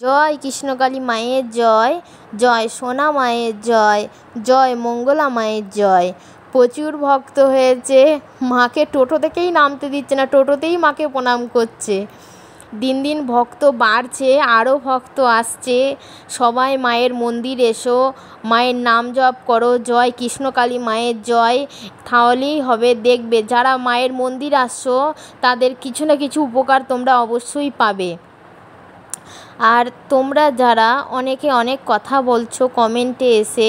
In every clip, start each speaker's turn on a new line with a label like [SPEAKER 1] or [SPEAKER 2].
[SPEAKER 1] জয় কৃষ্ণকালী মায়ের জয়, জয় সোনা মায়ের জয়, জয় মঙ্গলা মায়ের জয়। প্রচুর ভক্ত হয়েছে, মাকে টোটো থেকেই নামতে দিচ্ছে না, টোটোতেই মাকে প্রণাম করছে। দিন দিন ভক্ত বাড়ছে, আরও ভক্ত আসছে। সবাই মায়ের মন্দির এসো, মায়ের নাম জপ করো, জয় কৃষ্ণকালী মায়ের জয়, তাহলেই হবে। দেখবে যারা মায়ের মন্দির আসছো তাদের কিছু না কিছু উপকার তোমরা অবশ্যই পাবে। আর তোমরা যারা অনেকে অনেক কথা বলছো কমেন্টে এসে,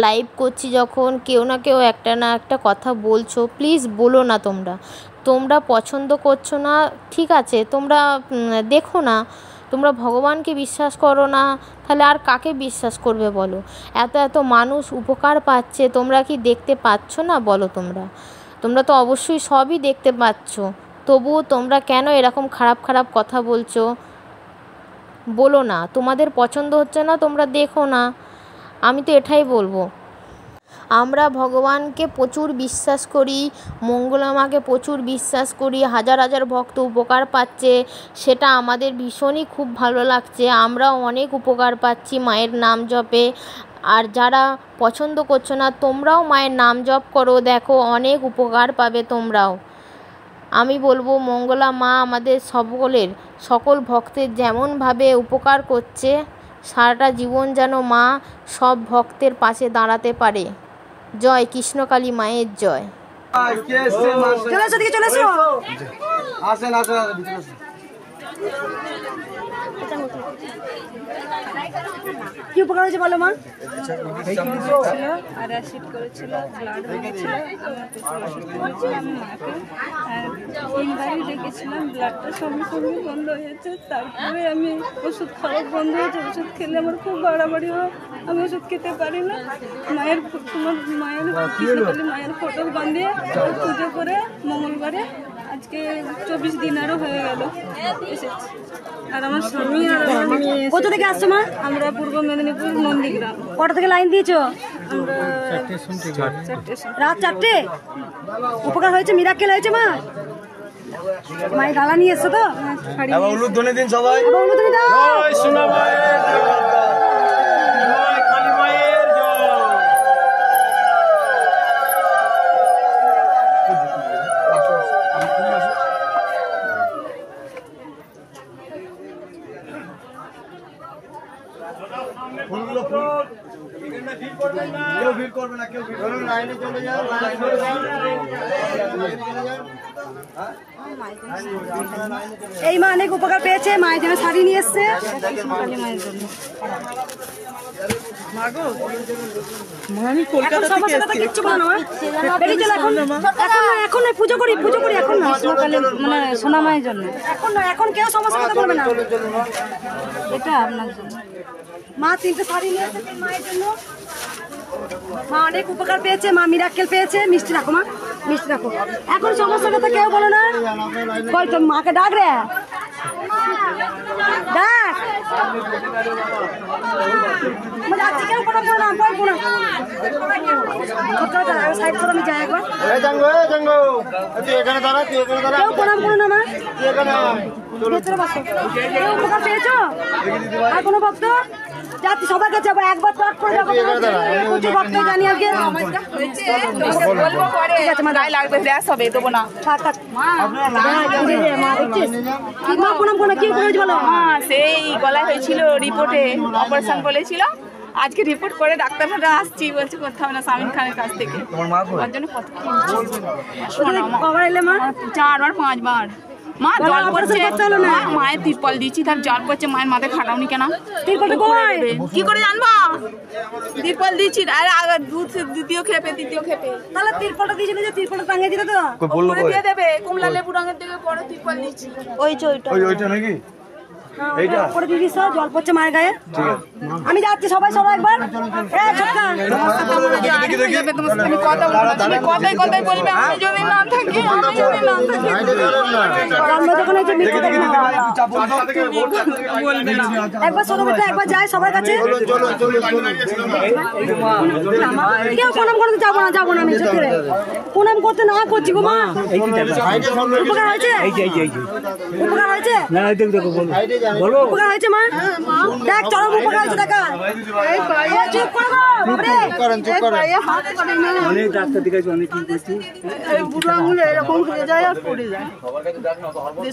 [SPEAKER 1] লাইভ করছি যখন কেউ না কেউ একটা না একটা কথা বলছো, প্লিজ বলো না। তোমরা পছন্দ করছো না, ঠিক আছে, তোমরা দেখো না, তোমরা ভগবানকে বিশ্বাস করো না, তাহলে আর কাকে বিশ্বাস করবে বলো? এত এত মানুষ উপকার পাচ্ছে, তোমরা কি দেখতে পাচ্ছ না বলো? তোমরা তো অবশ্যই সবই দেখতে পাচ্ছ, তবুও তোমরা কেন এরকম খারাপ খারাপ কথা বলছো? বলো না, তোমাদের পছন্দ হচ্ছে না, তোমরা দেখো না। আমি তো এটাই বলবো, আমরা ভগবানকে প্রচুর বিশ্বাস করি, মঙ্গলা মাকে প্রচুর বিশ্বাস করি, হাজার হাজার ভক্ত উপকার পাচ্ছে, সেটা আমাদের ভীষণই খুব ভালো লাগছে। আমরাও অনেক উপকার পাচ্ছি মায়ের নাম জপে। আর যারা পছন্দ করছো না, তোমরাও মায়ের নাম জপ করো, দেখো অনেক উপকার পাবে তোমরাও। আমি বলবো মঙ্গলা মা আমাদের সকল ভক্তের যেমনভাবে উপকার করছে, সারাটা জীবন যেন মা সব ভক্তের পাশে দাঁড়াতে পারে। জয় কৃষ্ণকালী মায়ের জয়।
[SPEAKER 2] কি উপকার হয়েছে বলো মা?
[SPEAKER 3] আর অ্যাসিড করেছিল, ব্লাড হয়েছিল, আমি মাকে 3বারই দেখেছিলাম, ব্লাডটা সঙ্গে সঙ্গে বন্ধ হয়েছে। তারপরে আমি ওষুধ খাওয়া বন্ধ হয়েছে, ওষুধ খেলে আমার খুব বাড়াবাড়ি হয়, আমি ওষুধ খেতে পারি না। মায়ের কৃষ্ণকালী মায়ের ফটো বাঁধিয়ে পুজো করে মঙ্গলবারে আজকে 24 দিন আরও হয়ে গেল এসেছি। আর আমার স্বামী আর আমার মেয়ে।
[SPEAKER 2] কোথা থেকে আসছো মা?
[SPEAKER 3] আমরা পূর্ব মেদিনীপুর নন্দীগ্রাম।
[SPEAKER 2] কটা থেকে লাইন দিয়েছো?
[SPEAKER 3] আমরা
[SPEAKER 2] রাত 4টে। উপকার হয়েছে, মিরাক্কেল হয়েছে মা? মায়ের ডালা নিয়ে এসছো তো?
[SPEAKER 4] উলুধ্বনি দিন সবাই।
[SPEAKER 2] উলুধ্বনি দাও।
[SPEAKER 4] জয় সোনা মায়ের জয়, কালী মায়ের জয়। কেউ ভিড় করবে না, লাইনে চলে যাও,
[SPEAKER 2] এই মা অনেক উপকার পেয়েছে, মায়ের জন্য শাড়ি নিয়ে এসছে। এখন পুজো করি এখন না,
[SPEAKER 3] মানে সোনা মায়ের জন্য।
[SPEAKER 2] এখন কেউ সমস্যা কথা বলবে না।
[SPEAKER 3] এটা আপনার জন্য
[SPEAKER 2] মা 3টে শাড়ি নিয়ে এসেছে মায়ের জন্য। মা অনেক উপকার পেয়েছে, মা মিরাক্কেল পেয়েছে। মিষ্টি রাখো মা, মিষ্টি রাখো। এখন সমস্যা কথা কেউ বলো না। কই তোর মাকে ডাক রে, ডাক। যাচ্ছি, কেউ প্রণাম করো না, কই প্রণাম। সাইড করো, আমি যাই একবার। কেউ প্রণাম করো না মা, ভেতরে বসো। কেউ উপকার পেয়েছো? আর কোনো ভক্ত? যাচ্ছি, সবার কাছে যাবো, একবার পাঠ করে যাবো। প্রচুর ভক্ত জানি আজকে। ঠিক আছে মা,
[SPEAKER 3] লাগবে হবে দেবো না।
[SPEAKER 2] মা প্রণাম করো, কি করেছে বলো?
[SPEAKER 3] সেই গলায় হয়েছিল, রিপোর্টে অপারেশন বলেছিল। আজকে রিপোর্ট করে ডাক্তাররা আসছি, বলছে করতে হবে না, সামিন খানের কাছ থেকে। ওর জন্য কত
[SPEAKER 2] কবার এলে মা?
[SPEAKER 3] 4 বার 5 বার। মা জল পড়ছে, মায়ের তিরপল দিচ্ছি, তার জল পড়ছে, মায়ের মাথায় খাটাওনি কেন? কি করে জানবো? তিরপল দিচ্ছি, আর দুধ দ্বিতীয় খেপে
[SPEAKER 2] তাহলে তিরপলটা দিয়েছিল, যে তিরপলটা টাঙিয়ে দিলে তো
[SPEAKER 3] দিয়ে দেবে। কমলা লেবু রঙের থেকে বড় তিরপল দিচ্ছি।
[SPEAKER 4] ওইটা নাকি? এইটা
[SPEAKER 2] করে দিয়ে দিস, জল পড়ছে মায়ের গায়ে। আমি যাচ্ছি, সবাই একবার।
[SPEAKER 3] কথাই বলবে, আমি যদি না থাকি,
[SPEAKER 2] একবার ছোট একবার যাই সবার কাছে। কেউ প্রণাম করতে যাবো না, আমি সত্যি প্রণাম করতে না করছি গো মা। উপকার হয়েছে? উপকার হয়েছে? উপকার হয়েছে মা? দেখ চরম উপকার হয়েছে দেখা। চুপ করো বাবরে।
[SPEAKER 5] অনেক ডাক্তার দেখাচ্ছি, অনেক কি করছি,
[SPEAKER 3] বুড়ো আঙুলে এরকম হয়ে যায় আর পড়ে যায়,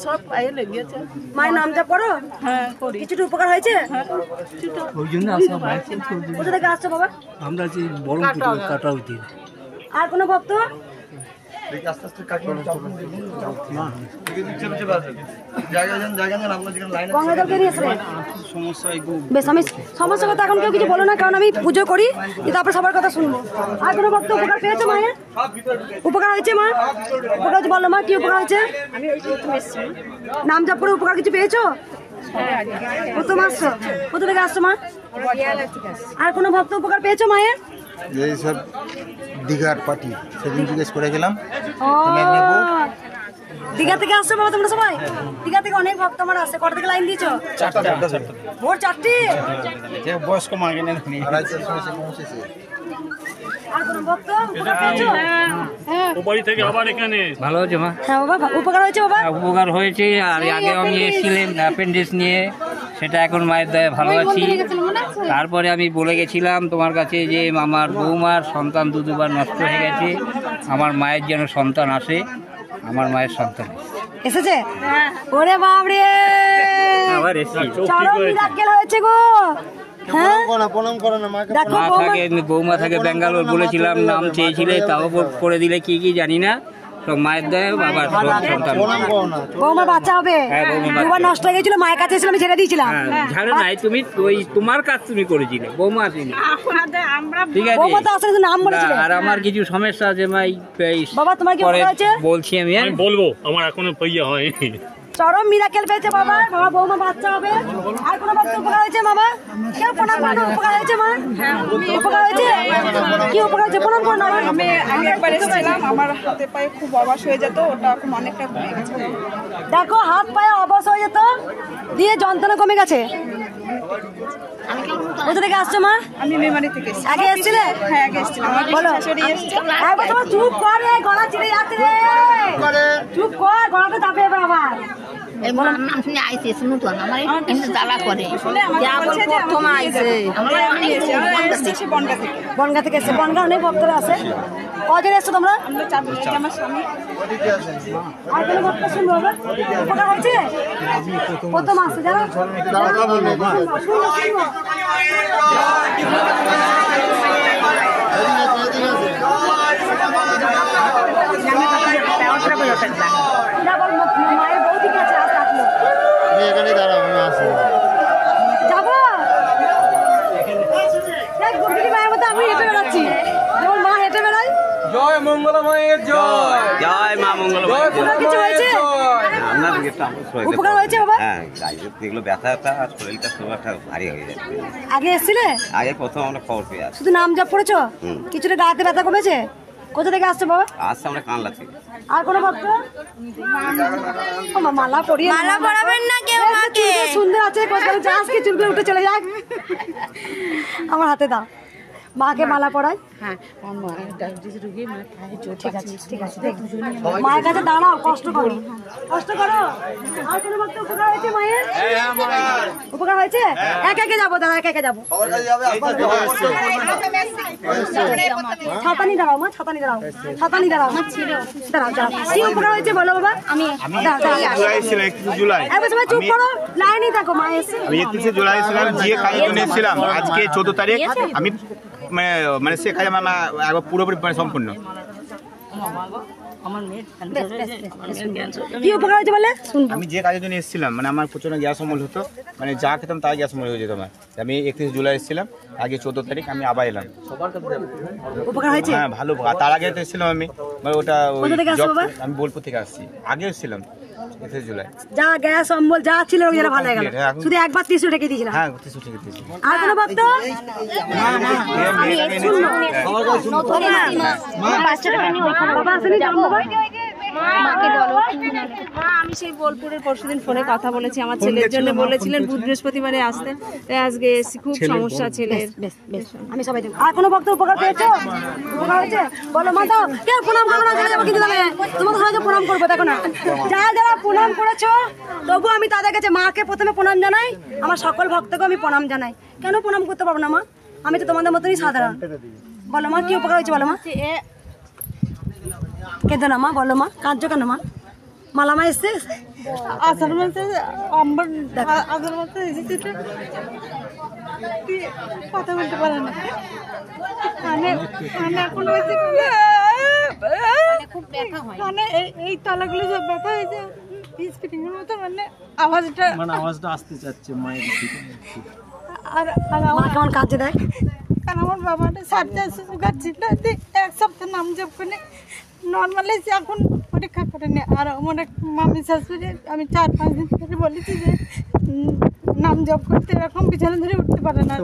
[SPEAKER 3] সব পায়ে লেগেছে।
[SPEAKER 2] মায়ের নাম যা করো?
[SPEAKER 3] হ্যাঁ করি।
[SPEAKER 2] কিছুটা উপকার হয়েছে?
[SPEAKER 5] ওই জন্য আসা বাইক।
[SPEAKER 2] কোথা থেকে আসছো বাবা?
[SPEAKER 5] আমরা যে বড় কাটা উঠি।
[SPEAKER 2] আর কোনো ভক্ত? গঙ্গাজলকে নিয়ে এসে বেশ, আমি সমস্যার কথা এখন কেউ কিছু বলো না, কারণ আমি পুজো করি, তারপরে সবার কথা শুনবো। আর কোনো ভক্ত উপকার পেয়েছে মায়ের? উপকার হয়েছে মা? উপকার হয়েছে বলো মা, কি উপকার হয়েছে? নাম জপ করে উপকার কিছু পেয়েছো? প্রথম আসছো? কোথা থেকে আসছো মা? আর কোনো ভক্ত উপকার পেয়েছো মায়ের?
[SPEAKER 6] এই সব দীঘার পার্টি সেদিন জিজ্ঞেস করে গেলাম।
[SPEAKER 2] দীঘা থেকে আসছো বাবা তোমরা সবাই? দীঘা থেকে অনেক ভক্ত আমার আসছে। কটা থেকে লাইন দিয়েছো? ভোর 4টে।
[SPEAKER 6] বয়স্ক মার্কেট
[SPEAKER 2] আর কোনো ভক্ত উপকার পেয়েছো?
[SPEAKER 7] বাড়ি থেকে আবার এখানে
[SPEAKER 5] ভালো হয়েছে মা?
[SPEAKER 2] হ্যাঁ বাবা, উপকার হয়েছে বাবা?
[SPEAKER 5] উপকার হয়েছে। আর আগে আমি এসেছিলাম অ্যাপেন্ডিক্স নিয়ে, সেটা এখন মায়ের দয়ায় ভালো আছি। তারপরে আমি বলে গেছিলাম তোমার কাছে যে আমার বৌমার সন্তান দুবার নষ্ট হয়ে গেছে, আমার মায়ের যেন সন্তান আসে। আমার মায়ের সন্তান
[SPEAKER 2] এসেছে? ওরে বাপরে,
[SPEAKER 5] আবার এসেছি।
[SPEAKER 2] চরম মিরাক্কেল হয়েছে গো। হ্যাঁ
[SPEAKER 6] প্রণাম করো না মাকে।
[SPEAKER 2] দেখো
[SPEAKER 5] মা থাকে, বৌমা থাকে ব্যাঙ্গালোর, বলেছিলাম নাম চেয়েছিলে, তাও করে দিলে কি কি জানি না। তো মায়ের দয়া বাবার সন্তান।
[SPEAKER 2] বৌমা বাচ্চা হবে।
[SPEAKER 5] হ্যাঁ, বৌমা
[SPEAKER 2] দুবার নষ্ট হয়ে গেছিল, মায়ের কাছে এসে আমি ছেড়ে দিয়েছিলাম।
[SPEAKER 5] হ্যাঁ, ঝাড়ে নাই, তুমি ওই তোমার কাজ তুমি করেছিলে, বৌমা আসেনি। ঠিক আছে,
[SPEAKER 2] বৌমা তো আসলে শুধু নাম বলেছিল।
[SPEAKER 5] আর আমার কিছু সমস্যা আছে মাই,
[SPEAKER 2] বাবা তোমার কি
[SPEAKER 5] পরে
[SPEAKER 2] উপকার হয়েছে?
[SPEAKER 5] বলছি আমি।
[SPEAKER 7] আমি বলবো, আমার এখনো ইয়ে হয়নি।
[SPEAKER 2] চরম মিরাক্কেল পেয়েছে বাবা। বাবা বৌমা বাচ্চা হবে। আর কোনো ভক্ত উপকার হয়েছে বাবা? কেউ প্রণাম করো না, উপকার হয়েছে মা? উপকার হয়েছে? কি উপকার হয়েছে? প্রণাম করো না।
[SPEAKER 3] আমি একবার এসেছিলাম, আমার হাতে পায়ে খুব অবাস হয়ে যেত, ওটা এখন অনেকটা কমে গেছে।
[SPEAKER 2] দেখো হাত পায়ে অবশ হয়ে যেত, দিয়ে যন্ত্রণা কমে গেছে। কোথা থেকে আসছো মা?
[SPEAKER 3] আমি মেমারি থেকে এসেছি।
[SPEAKER 2] আগে এসেছিলে?
[SPEAKER 3] হ্যাঁ আগে এসেছিলাম, আমার
[SPEAKER 2] বলো।
[SPEAKER 3] শাশুড়ি এসেছে।
[SPEAKER 2] একবার তোমার চুপ কর রে, গলা চিড়ে যাচ্ছে রে। চুপ কর, গলাটা চাপে এবার আবার।
[SPEAKER 8] নাম শুনে আইসে শুনুন তো আমার এমনি জ্বালা করে
[SPEAKER 3] প্রথম আইসে আমি এসেছি বনগা থেকে।
[SPEAKER 2] বনগা থেকে এসছে। বনগা অনেক ভক্তরা আছে। কজন এসছো তোমরা?
[SPEAKER 3] আমরা 4 জন, আমার স্বামী।
[SPEAKER 2] আর কোনো ভক্ত শুনবো বাবা? উপকার হয়েছে? প্রথম আসছে যারা মায়ের বউ ঠিক আছে, আজ থাকলো।
[SPEAKER 6] এখানে দাঁড়াও, আমি আসি।
[SPEAKER 2] যাবো দেখ গুরগুরি মায়ের মতো আমি হেঁটে বেড়াচ্ছি, যেমন মা হেঁটে বেড়ায়।
[SPEAKER 4] জয় মঙ্গলা মায়ের জয়।
[SPEAKER 9] জয় মা মঙ্গল।
[SPEAKER 2] উপকার কিছু হয়েছে? উপকার হয়েছে বাবা?
[SPEAKER 9] হ্যাঁ, যেগুলো ব্যথা আর শরীরটা খুব একটা ভারী হয়ে যাচ্ছে।
[SPEAKER 2] আগে এসেছিলে?
[SPEAKER 9] আগে প্রথম আমরা খবর পেয়ে আসি।
[SPEAKER 2] শুধু নাম জপ করেছো? কিছুটা গাতে ব্যথা কমেছে? কোথা থেকে আসছো বাবা?
[SPEAKER 9] আসছে আমরা কানলা থেকে।
[SPEAKER 2] আর কোনো ভক্ত? মালা পরিয়ে, মালা পরাবেন না কেউ মাকে? সুন্দর আছে, কোথাও যাস কি চুলগুলো উঠে চলে যাক। আমার হাতে দাও, মাকে মালা পরাই। হ্যাঁ, ঠিক আছে ঠিক আছে, মায়ের কাছে দাঁড়াও, কষ্ট করো, কষ্ট করো। আর কোনো ভক্ত উপকার হয়েছে মায়ের? উপকার হয়েছে? একে একে যাবো দাদা, একে একে যাবো। ছাতা নিয়ে দাঁড়াও মা, ছাতা নিয়ে দাঁড়াও, ছাতা নিয়ে দাঁড়াও, দাঁড়াও দাঁড়াও। কি উপকার হয়েছে বলো বাবা? আমি
[SPEAKER 6] জুলাই
[SPEAKER 2] একবার সবাই চুপ করো, লাইনেই থাকো। মা এসে
[SPEAKER 6] আমি 31 জুলাই ছিলাম, যে কাজের জন্য এসেছিলাম। আজকে 14 তারিখ আমি মানে সে কাজ আমার একবার পুরোপুরি সম্পূর্ণ।
[SPEAKER 2] কি উপকার হয়েছে বলে?
[SPEAKER 6] আমি যে কাজের জন্য এসেছিলাম, মানে আমার প্রচন্ড গ্যাস অম্বল হতো, মানে যা খেতাম তাই গ্যাস অম্বল হয়ে যেত আমার। আমি 31 জুলাই এসেছিলাম, আগে 14 তারিখ আমি আবার এলাম।
[SPEAKER 2] উপকার হয়েছে?
[SPEAKER 6] হ্যাঁ ভালো। তার আগে তো এসেছিলাম আমি, মানে ওটা
[SPEAKER 2] কোথা থেকে আসছো বাবা?
[SPEAKER 6] আমি বোলপুর থেকে আসছি। আগে এসেছিলাম 31 জুলাই।
[SPEAKER 2] যা গ্যাস অম্বল যা ছিল ওই জন্য ভালো হয়ে গেল। শুধু একবার 30 রেখে দিয়েছিলাম।
[SPEAKER 6] হ্যাঁ 30 থেকে দিয়েছি।
[SPEAKER 2] আর কোনো ভক্ত? বাবা আসেনি, যাবো বাবা।
[SPEAKER 3] মাকে বলো। মা আমি সেই বোলপুরের পরশুদিন ফোনে কথা বলেছি, আমার ছেলের জন্য বলেছিলেন বুধ বৃহস্পতিবারে আসতে, তাই আজকে এসেছি। খুব সমস্যা ছেলের।
[SPEAKER 2] আমি সবাই দেবো। আর কোনো ভক্ত উপকার পেয়েছো? উপকার হয়েছে? বলো মা দাও। কেউ প্রণাম করবো না, যাবো কিন্তু তোমাকে সবাইকে প্রণাম করবো। দেখো না, যারা যারা প্রণাম করেছো তবু আমি তাদের কাছে মাকে প্রথমে প্রণাম জানাই, আমার সকল ভক্তকে আমি প্রণাম জানাই। কেন প্রণাম করতে পারবো না মা? আমি তো তোমাদের মতনই সাধারণ। বলো মা কি উপকার হয়েছে? বলো মা। কেঁদো না মা, বলো মা। কাঁদছো কেন মা? মালা মা এসছে
[SPEAKER 3] আষাঢ় মাসে আষাঢ় মাসে এসেছি, কথা বলতে পারে না। এখন এই তলাগুলো সব ব্যথা হয়েছে, স্পিটিংয়ের মতো, মানে আওয়াজটা
[SPEAKER 4] আসতে চাচ্ছে মায়ের থেকে।
[SPEAKER 3] আর
[SPEAKER 2] কেমন কাঁদছে দেখ।
[SPEAKER 3] কারণ আমার বাবাটা 400 সুগার ছিল, 1 সপ্তাহ নাম জপ করে নর্মাল এসে এখন পরীক্ষা করে নি। আর আমার এক মামি শাশুড়ি আমি 4-5 দিন ধরে বলেছি যে নাম জপ করতে, এরকম বিছানা ধরে উঠতে পারে না।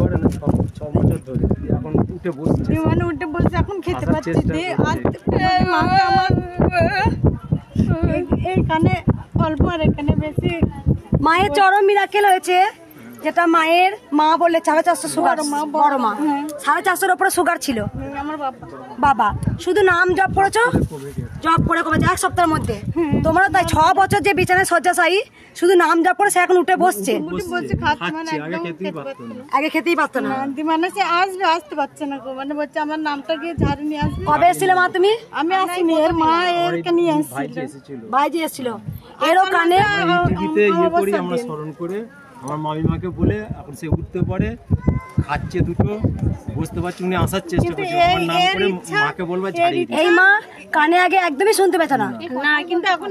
[SPEAKER 4] 6 বছর ধরে এখন উঠে বসছে,
[SPEAKER 3] মানে উঠে বলছে, এখন খেতে পাচ্ছি। এইখানে অল্প আর এখানে বেশি।
[SPEAKER 2] মায়ের চরম মিরাকেল হয়েছে, যেটা মায়ের মা বললে 450 সুগার, বড় মা 450-এর উপরে সুগার ছিল।
[SPEAKER 3] আমার
[SPEAKER 2] বাবা শুধু নাম জপ করেছো, জপ করে কমেছে 1 সপ্তাহের মধ্যে। তোমরা তাই 6 বছর যে বিছানায় শয্যাশায়ী, শুধু নাম জপ করে সে এখন উঠে বসছে। আগে খেতেই পারতো না,
[SPEAKER 3] মানে সে আসতে পারছে না, মানে বলছে আমার নামটা গিয়ে ঝাড়ু নিয়ে আসবে।
[SPEAKER 2] কবে এসেছিল মা তুমি?
[SPEAKER 3] আমি আসিনি, এর মা এরকে নিয়ে এসেছিল,
[SPEAKER 2] ভাইজি এসেছিল। এরও কানে
[SPEAKER 4] টিভিতে করি আমরা স্মরণ করে আমার মামিমাকে বলে এখন সে উঠতে পারে, খাচ্ছে দুটো, বুঝতে পারছি। উনি আসার চেষ্টা করছে, আমার নাম করে মাকে বলবো ঝাড়িয়ে দিতে।
[SPEAKER 2] এই মা কানে আগে একদমই শুনতে পেত না,
[SPEAKER 3] কিন্তু এখন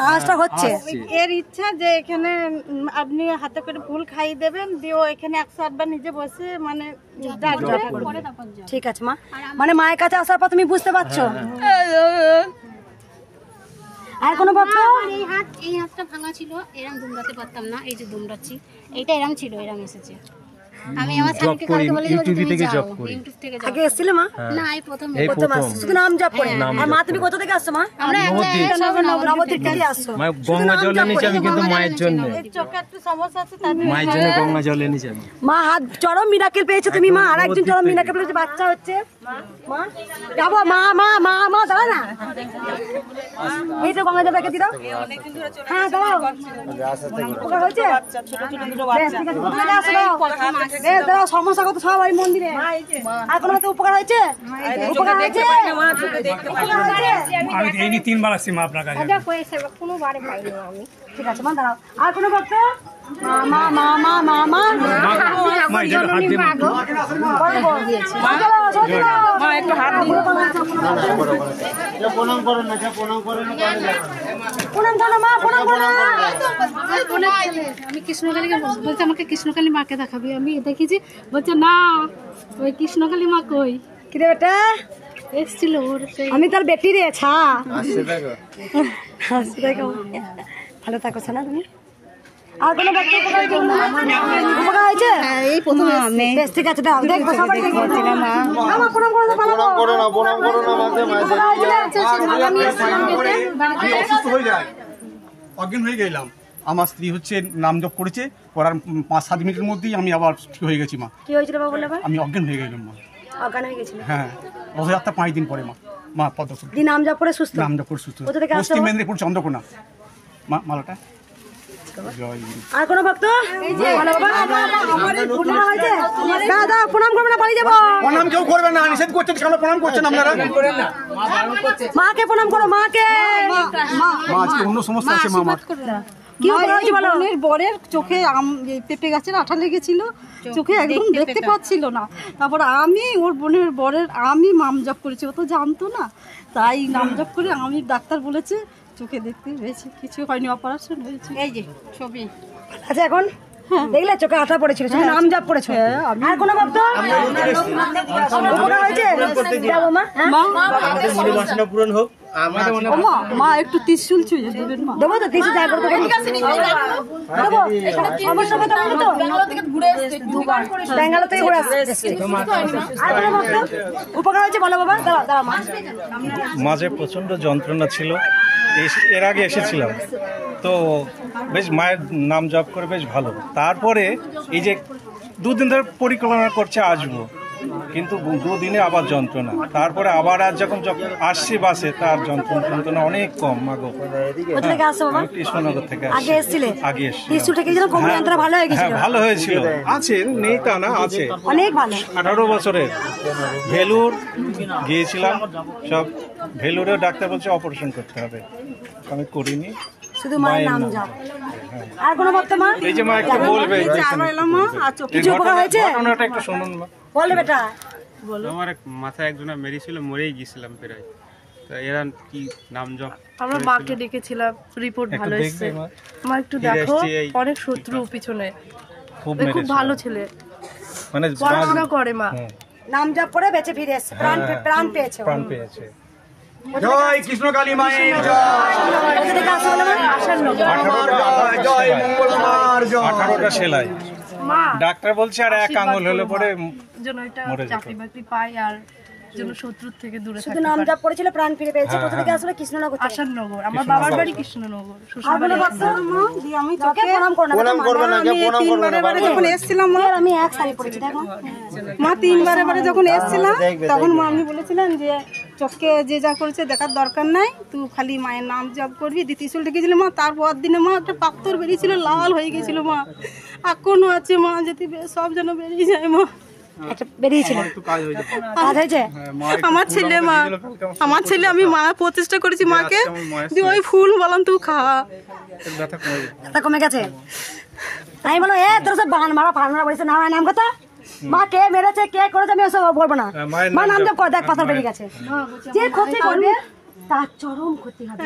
[SPEAKER 2] আওয়াজটা হচ্ছে।
[SPEAKER 3] এর ইচ্ছা যে এখানে আপনি হাতে করে ফুল খাইয়ে দেবেন, দিয়ে ও এখানে 108 বার নিজে বসে মানে
[SPEAKER 2] ঠিক আছে মা, মানে মায়ের কাছে আসার পর তুমি বুঝতে পারছো। আর কোনো ভক্ত?
[SPEAKER 8] এই হাতটা ভাঙা ছিল, এরম দুমড়াতে পারতাম না, এই যে দুমড়াচ্ছি, এইটা এরম ছিল, এরম এসেছে। আমি আমার স্বামীকে কালকে বলে
[SPEAKER 4] ইউটিউব থেকে জব করি।
[SPEAKER 8] ইউটিউব থেকে
[SPEAKER 2] আগে এসেছিলে মা?
[SPEAKER 8] না, এই প্রথম
[SPEAKER 2] শুধু নাম জপ করে। আর মা তুমি কোথা থেকে আসছো মা?
[SPEAKER 8] আমরা
[SPEAKER 2] নবদ্বীপ থেকে আসছো।
[SPEAKER 4] মা গঙ্গা জল এনেছি আমি, কিন্তু মায়ের জন্য,
[SPEAKER 3] চোখে একটু সমস্যা আছে, তার
[SPEAKER 4] মায়ের জন্য গঙ্গা জল এনেছি আমি।
[SPEAKER 2] মা হাত চরম মিরাকেল পেয়েছো তুমি মা, আর একজন চরম মিরাকেল পেয়েছে, বাচ্চা হচ্ছে। মা যাবো, মা মা মা মা দাঁড়া না, এই তো গঙ্গা জল রেখে দিও। হ্যাঁ দাঁড়াও, উপকার হয়েছে? দাঁড়াও, সমস্যা কত সবাই মন্দিরে। আর কোনো উপকার হয়েছে? উপকার হয়েছে?
[SPEAKER 7] আমি এই 3বার আসছি মা আপনার কাছে।
[SPEAKER 8] কোনোবারে পাইনি আমি।
[SPEAKER 2] ঠিক আছে মা দাঁড়াও। আর কোনো ভক্ত? মা মা মা মা মা
[SPEAKER 7] মা এটা হাত দিয়ে
[SPEAKER 2] মা একটু হাত দিয়ে
[SPEAKER 6] প্রণাম করো না, প্রণাম করো না,
[SPEAKER 2] প্রণাম করো মা, প্রণাম করো।
[SPEAKER 3] আমি কৃষ্ণকালীকে বলছে, আমাকে কৃষ্ণকালী মাকে দেখাবি। আমি দেখেছি, বলছে না ওই কৃষ্ণকালী মা কই।
[SPEAKER 2] কি রে বেটা?
[SPEAKER 3] এসেছিল ওর,
[SPEAKER 2] আমি তার বেটি রে। ছা
[SPEAKER 6] আসছে দেখো,
[SPEAKER 2] আসছে দেখো। ভালো থাকো না তুমি। আর কোনো ভক্ত উপকার হয়েছে? এই প্রথম বেশ, ঠিক আছে দাও, দেখবো সবাই দেখবো। আমার প্রণাম করো না,
[SPEAKER 6] প্রণাম করো না, প্রণাম করো না মাকে।
[SPEAKER 10] অসুস্থ হয়ে যায়, অজ্ঞান হয়ে গেলাম। আমার স্ত্রী হচ্ছে নাম জপ করেছে, করার 5-7 মিনিটের মধ্যেই আমি আবার ঠিক হয়ে গেছি মা।
[SPEAKER 2] কি হয়েছিল বাবা? বললে
[SPEAKER 10] আমি অজ্ঞান হয়ে গেলাম মা।
[SPEAKER 2] অজ্ঞান হয়ে গেছিল?
[SPEAKER 10] হ্যাঁ, রথযাত্রা 5 দিন পরে মা পদ্ম
[SPEAKER 2] দি নাম জপ করে সুস্থ,
[SPEAKER 10] নাম জপ করে সুস্থ।
[SPEAKER 2] কোথা থেকে আসছো?
[SPEAKER 10] পশ্চিম মেদিনীপুর চন্দ্রকোনা। মা মালাটা জয়।
[SPEAKER 2] আর কোনো ভক্ত? দাদা প্রণাম করবে না, বাড়ি যাবো।
[SPEAKER 10] প্রণাম কেউ করবে না, নিষেধ করছেন, কেন প্রণাম করছেন আপনারা?
[SPEAKER 2] মাকে প্রণাম করো, মাকে।
[SPEAKER 10] মা আজকে অন্য সমস্যা আছে মা।
[SPEAKER 2] কি হয়েছে বলো?
[SPEAKER 3] বরের চোখে পেঁপে গাছের আঠা লেগেছিল, চোখে একদম দেখতে পাচ্ছিল না। তারপর আমি ওর বরের আমি নাম জপ করেছি, ও তো জানতো না, তাই নাম জপ করে আমি, ডাক্তার বলেছে চোখে দেখতে হয়েছে, কিছু হয়নি, অপারেশন হয়েছে। এই যে ছবি।
[SPEAKER 2] আচ্ছা এখন দেখলে চোখে আঠা পড়েছিল, তুমি নাম জপ করেছো। আর কোনো ভক্ত উপকার হয়েছে? যাবো মা।
[SPEAKER 6] মনে বাসনা পূরণ হোক,
[SPEAKER 2] মা একটু ত্রিশূল ছুঁয়ে দেবেন মা। দেবো তো ত্রিশূল দেখা করতে ব্যাঙ্গালোর থেকে ঘুরে আসছে। উপকার হয়েছে বলো বাবা। দাঁড়া মা।
[SPEAKER 11] মাঝে প্রচন্ড যন্ত্রণা ছিল, এর আগে এসেছিলাম তো বেশ মায়ের নাম জপ করে বেশ ভালো। তারপরে এই যে 2 দিন ধরে পরিকল্পনা করছে আসবো, কিন্তু 2 দিনে আবার যন্ত্রণা। তারপরে আবার আজ যখন আসছি বাসে, তার যন্ত্রণা অনেক কম। মাগো কৃষ্ণনগর থেকে আগে এসেছিলে? আগে এসেছিলাম। ভালো হয়েছিল, আছে নেই তা না, আছে অনেক ভালো। 18 বছরের ভেলুর গিয়েছিলাম, সব ভেলুরেও ডাক্তার বলছে অপারেশন করতে হবে, আমি করিনি।
[SPEAKER 2] শুধু মায়ের নাম জপ। আর কোনো বর্তমান
[SPEAKER 11] এই যে মা একটু বলবে
[SPEAKER 2] কিছু উপকার হয়েছে?
[SPEAKER 11] ঘটনাটা একটু শুনুন মা।
[SPEAKER 2] বলে বেটা।
[SPEAKER 12] আমার মাথায় একজনা মেরেছিল, মরেই গিয়েছিলাম প্রায়। তো এরা কি নাম জপ
[SPEAKER 3] আমরা মাকে ডেকেছিলাম, রিপোর্ট ভালো এসেছে। মা একটু দেখো, অনেক শত্রু পিছনে, খুব ভালো ছেলে, মানে পড়াশোনা করে। মা
[SPEAKER 2] নাম জপ করে বেঁচে ফিরে এসেছে, প্রাণ পেয়েছে।
[SPEAKER 10] জয় কৃষ্ণকালী মায়ের জয়।
[SPEAKER 11] 18টা সেলাই ডাক্তার বলছে, আর 1 আঙ্গুল হলে পরে
[SPEAKER 3] যেন এটা চাকরি বাকরি পায় আর যেন শত্রুর থেকে দূরে থাকে।
[SPEAKER 2] শুধু নাম জপ করেছিল, প্রাণ ফিরে পেয়েছে। কোথা থেকে আসলে? কৃষ্ণনগর।
[SPEAKER 3] আসাননগর। আমার বাবার বাড়ি কৃষ্ণনগর।
[SPEAKER 2] আমি তোকে প্রণাম করব না, প্রণাম করবে না, কে প্রণাম করবে না।
[SPEAKER 3] যখন এসেছিলাম মা,
[SPEAKER 2] আমি এক শাড়ি পরেছি, দেখো
[SPEAKER 3] মা 3 বারে যখন এসেছিলাম, তখন মা আমি বলেছিলেন যে চোখকে যে যা করেছে দেখার দরকার নাই, তুই খালি মায়ের নাম জপ করবি। ত্রিশূল ঠেকেছিল মা। তারপর দিনে মা একটা পাথর বেরিয়েছিল, লাল হয়ে গেছিল মা, এখনো আছে মা, যদি সব যেন বেরিয়ে যায় মা।
[SPEAKER 2] বেরিয়েছিল
[SPEAKER 3] আমার ছেলে। মা আমার ছেলে, আমি মা প্রতিষ্ঠা করেছি মাকে, ওই ফুল বললাম তুই খা,
[SPEAKER 2] ব্যথা কমে গেছে। আমি বলো তোর সব বান মারা ফাড়া বলেছে না, নাম কথা মা কে মেরেছে কে করেছে আমি ওসব বলবো না। মা নাম জপ কর, দেখ পাথর বেরিয়ে গেছে। যে ক্ষতি করবে তার চরম ক্ষতি হবে।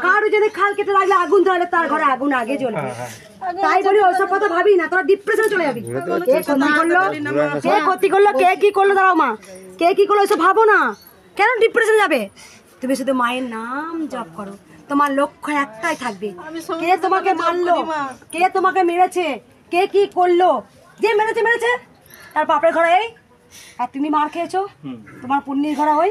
[SPEAKER 2] কারো যদি খাল কেটে লাগলে আগুন ধরালে তার ঘরে আগুন আগে জ্বলবে। তাই বলি ওসব কথা ভাবি না, তোরা ডিপ্রেশনে চলে যাবি। কে ক্ষতি করলো, কে কি করলো, দাঁড়াও মা, কে কি করলো ওসব ভাবো না। কেন ডিপ্রেশনে যাবে? তুমি শুধু মায়ের নাম জপ করো, তোমার লক্ষ্য একটাই থাকবে। কে তোমাকে মারলো, কে তোমাকে মেরেছে, কে কি করলো, যে মেরেছে তার বাপের ঘরে এই, আর তুমি মার খেয়েছো, তোমার পুণ্যের ঘরে ওই।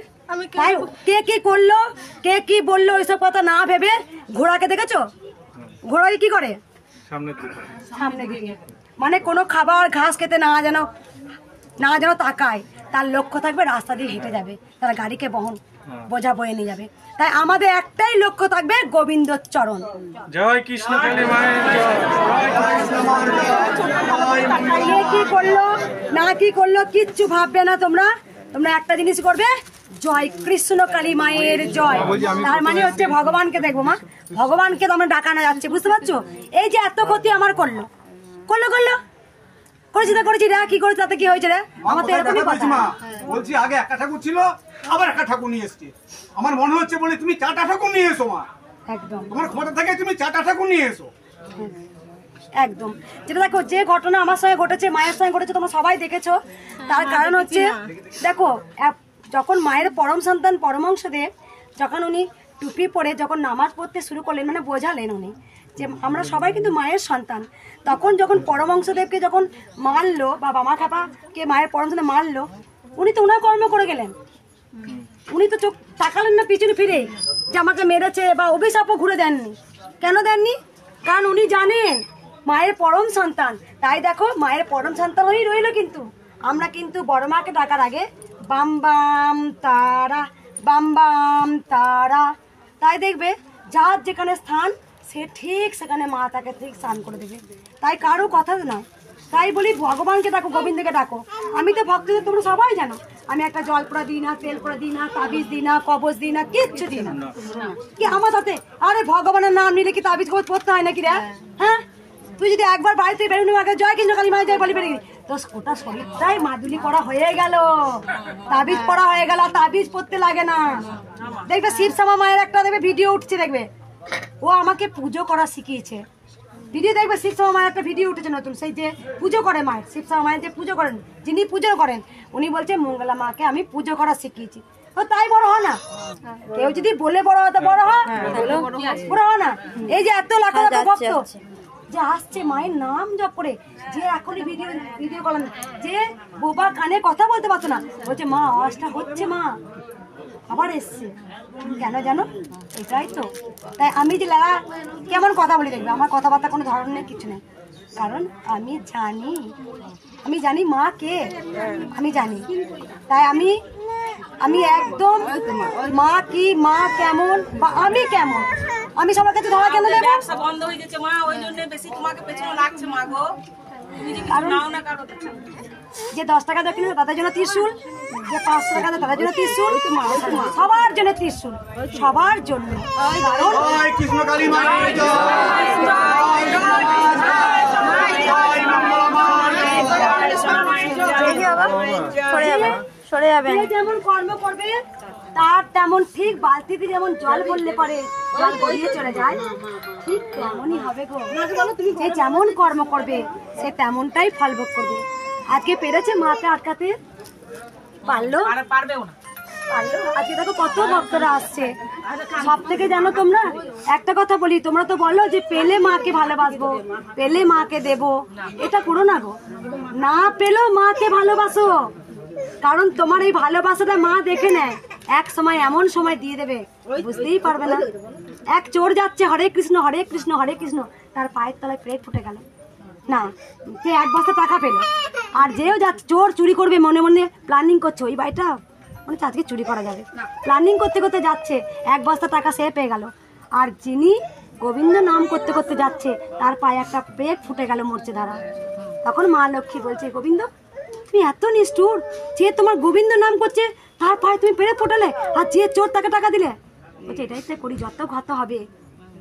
[SPEAKER 2] তাই কে কি করলো, কে কি বললো, ওইসব কথা না ভেবে, ঘোড়াকে দেখেছো? ঘোড়াকে কি করে? সামনে দিকে, মানে কোনো খাবার ঘাস খেতে না যেন তাকায়। তার লক্ষ্য থাকবে রাস্তা দিয়ে হেঁটে যাবে, তারা গাড়িকে বোঝা বয়ে নিয়ে যাবে। তাই আমাদের একটাই লক্ষ্য থাকবে গোবিন্দর চরণ।
[SPEAKER 11] জয় কৃষ্ণকালী মায়ের জয়।
[SPEAKER 2] কে কি করলো না কি করলো কিচ্ছু ভাববে না তোমরা একটা জিনিস করবে, জয় কৃষ্ণকালী মায়ের জয়। তার মানে হচ্ছে ভগবানকে দেখবো মা, ভগবানকে তো আমরা ডাকানো যাচ্ছে, বুঝতে পারছো? এই যে এত ক্ষতি আমার করলো করেছি রে, কি করেছে তাতে কি হয়েছে রে? আমার তো এরকমই কথা।
[SPEAKER 10] বলছি আগে একটা ঠাকুর ছিল, আবার একটা ঠাকুর নিয়ে এসছি। আমার মনে হচ্ছে বলে তুমি 4টা ঠাকুর নিয়ে এসো মা।
[SPEAKER 2] একদম
[SPEAKER 10] তোমার ক্ষমতা থেকে তুমি 4টা ঠাকুর নিয়ে এসো।
[SPEAKER 2] একদম। যেটা দেখো, যে ঘটনা আমার সঙ্গে ঘটেছে, মায়ের সঙ্গে ঘটেছে, তোমরা সবাই দেখেছো। তার কারণ হচ্ছে দেখো, যখন মায়ের পরম সন্তান পরমহংসদেব যখন উনি টুপি পরে যখন নামাজ পড়তে শুরু করলেন, মানে বোঝালেন উনি যে আমরা সবাই কিন্তু মায়ের সন্তান, তখন যখন পরমহংসদেবকে যখন মারলো বা বামা খাপাকে মায়ের পরম সন্তান মারলো, উনি তো ওনার কর্ম করে গেলেন। উনি তো চোখ তাকালেন না পিছনে ফিরে যে আমাকে মেরেছে, বা অভিশাপও ঘুরে দেননি। কেন দেননি? কারণ উনি জানেন মায়ের পরম সন্তান। তাই দেখো, মায়ের পরম সন্তান হয়েই রইল। কিন্তু আমরা কিন্তু বড় মাকে ডাকার আগে বাম বাম তারা, বাম বাম তারা। তাই দেখবে যার যেখানে স্থান, সে ঠিক সেখানে মা তাকে ঠিক স্নান করে দেবে। তাই কারো কথা নয়। তাই বলি ভগবানকে ডাকো, গোবিন্দকে ডাকো। আমি তো ভক্তদের, তোমরা সবাই জানো, আমি একটা জল পোড়া দিই না, তেল পোড়া দিই না, তাবিজ দিই না, কবচ দিই না, কিচ্ছু দিই না। কি আমার সাথে? আরে ভগবানের নাম নিলে কি তাবিজ কবচ পড়তে হয় নাকি রে? হ্যাঁ, তুই যদি একবার বাড়িতে বেরোনো আগে জয় কৃষ্ণকালী মায়ের জয় বলি বেরিয়ে, তো ওটা শরীরটাই মাদুলি পড়া হয়ে গেল, তাবিজ পড়া হয়ে গেল, তাবিজ পড়তে লাগে না। দেখবে শিবশ্যামা মায়ের একটা দেখবে ভিডিও উঠছে, দেখবে ও আমাকে পুজো করা শিখিয়েছে। ভিডিও দেখবে শিবশ্যামা মায়ের একটা ভিডিও উঠেছে নতুন, সেই যে পুজো করে মায়ের, শিবশ্যামা মায়ের যে পুজো করেন, যিনি পুজো করেন, উনি বলছে মঙ্গলা মাকে আমি পুজো করা শিখিয়েছি। তো তাই বড় হয় না, কেউ যদি বলে বড় হয় তো বড় হয়, বড় হয় না। এই যে এত লাখ লাখ ভক্ত যে আসছে মায়ের নাম জপ করে, যে এখনই ভিডিও করেন, যে বোবা কানে কথা বলতে পারতো না, বলছে মা আওয়াজটা হচ্ছে, মা আবার এসছে, কেন জানো? এটাই তো। তাই আমি যে লাগা কেমন কথা বলি দেখবে, আমার কথাবার্তা কোনো ধরনের কিছু নেই, কারণ আমি জানি মা কে, আমি জানি। তাই আমি একদম মা কি, মা কেমন বা আমি কেমন, আমি সবার কাছে ধরা কেন দেবো?
[SPEAKER 13] বন্ধ হয়ে গেছে মা, ওই জন্য বেশি তোমাকে পেছনে লাগছে মা গো। তুমি যে কিছু নাও না কারো কাছে।
[SPEAKER 2] যে 10 টাকা দেয় কিনা তাদের জন্য ত্রিশূল, যে 500 টাকা দেয় তাদের জন্য ত্রিশূল, সবার জন্য ত্রিশূল, সবার জন্য।
[SPEAKER 10] কৃষ্ণ কালী মায়ের জয়,
[SPEAKER 2] যেমন কর্ম করবে তার তেমন ঠিক বালতিতে যেমন জল বললে পরে জল গড়িয়ে চলে যায়, ঠিক তেমনই হবে গো। যে যেমন কর্ম করবে সে তেমনটাই ফল ভোগ করবে। আজকে পেরেছে মাকে আটকাতে, পারলো?
[SPEAKER 13] পারবেও না।
[SPEAKER 2] আজকে দেখো কত ভক্তরা আসছে। সব থেকে জানো তোমরা একটা কথা বলি, তোমরা তো বলো যে পেলে মাকে ভালোবাসবো, পেলে মাকে দেব, এটা করো না গো। না পেলেও মাকে ভালোবাসো, কারণ তোমার এই ভালোবাসাটা মা দেখে নেয়, এক সময় এমন সময় দিয়ে দেবে বুঝতেই পারবে না। এক চোর যাচ্ছে হরে কৃষ্ণ হরে কৃষ্ণ হরে কৃষ্ণ, তার পায়ের তলায় পেট ফুটে গেল না, যে 1 বস্তা টাকা পেল। আর যেও যাচ্ছে চোর চুরি করবে, মনে মনে প্ল্যানিং করছে ওই বাড়িটা মানে আজকে চুরি করা যাবে, প্ল্যানিং করতে করতে যাচ্ছে, 1 বস্তা টাকা সে পেয়ে গেল। আর যিনি গোবিন্দ নাম করতে করতে যাচ্ছে তার পায়ে একটা পেট ফুটে গেল মরছে ধারা। তখন মা লক্ষ্মী বলছে, গোবিন্দ তুমি এত নিষ্ঠুর, যে তোমার গোবিন্দ নাম করছে তার পায়ে তুমি পেট ফোটালে, আর যে চোর তাকে টাকা দিলে। বলছে এটাই সে করি, যত ঘাত হবে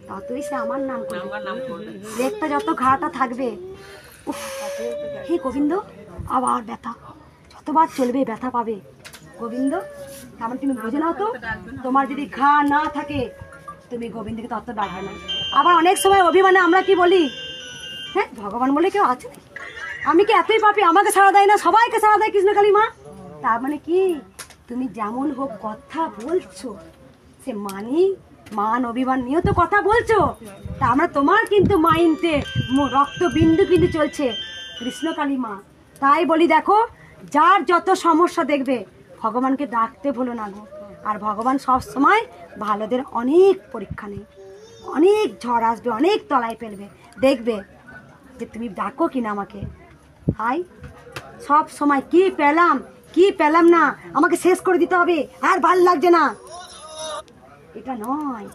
[SPEAKER 2] ততই সে আমার নাম করবে, রেখটা যত ঘাটা থাকবে। উফ, হে গোবিন্দ, আবার ব্যথা, যতবার চলবে ব্যথা পাবে গোবিন্দ। তেমন তুমি বুঝে নাও তো, তোমার যদি ঘা না থাকে তুমি গোবিন্দকে তত ডাকবে না। আবার অনেক সময় অভিমানে আমরা কি বলি, হ্যাঁ ভগবান বলে কেউ আছে? আমি কি এতই পাপি, আমাকে সাড়া দেয় না, সবাইকে সাড়া দেয় কৃষ্ণকালী মা? তার মানে কি তুমি যেমন হোক কথা বলছো, সে মান অভিমান নিয়েও তো কথা বলছো, তা আমরা তোমার কিন্তু মাইন্ডে রক্ত বিন্দু বিন্দু চলছে কৃষ্ণকালী মা। তাই বলি দেখো, যার যত সমস্যা দেখবে ভগবানকে ডাকতে ভুলো না গো। আর ভগবান সব সময় ভালোদের অনেক পরীক্ষা নেই, অনেক ঝড় আসবে, অনেক তলায় ফেলবে, দেখবে যে তুমি ডাকো কিনা আমাকে। তাই সব সময় কি পেলাম না আমাকে শেষ করে দিতে হবে, আর ভাল লাগছে না, এটা নয়।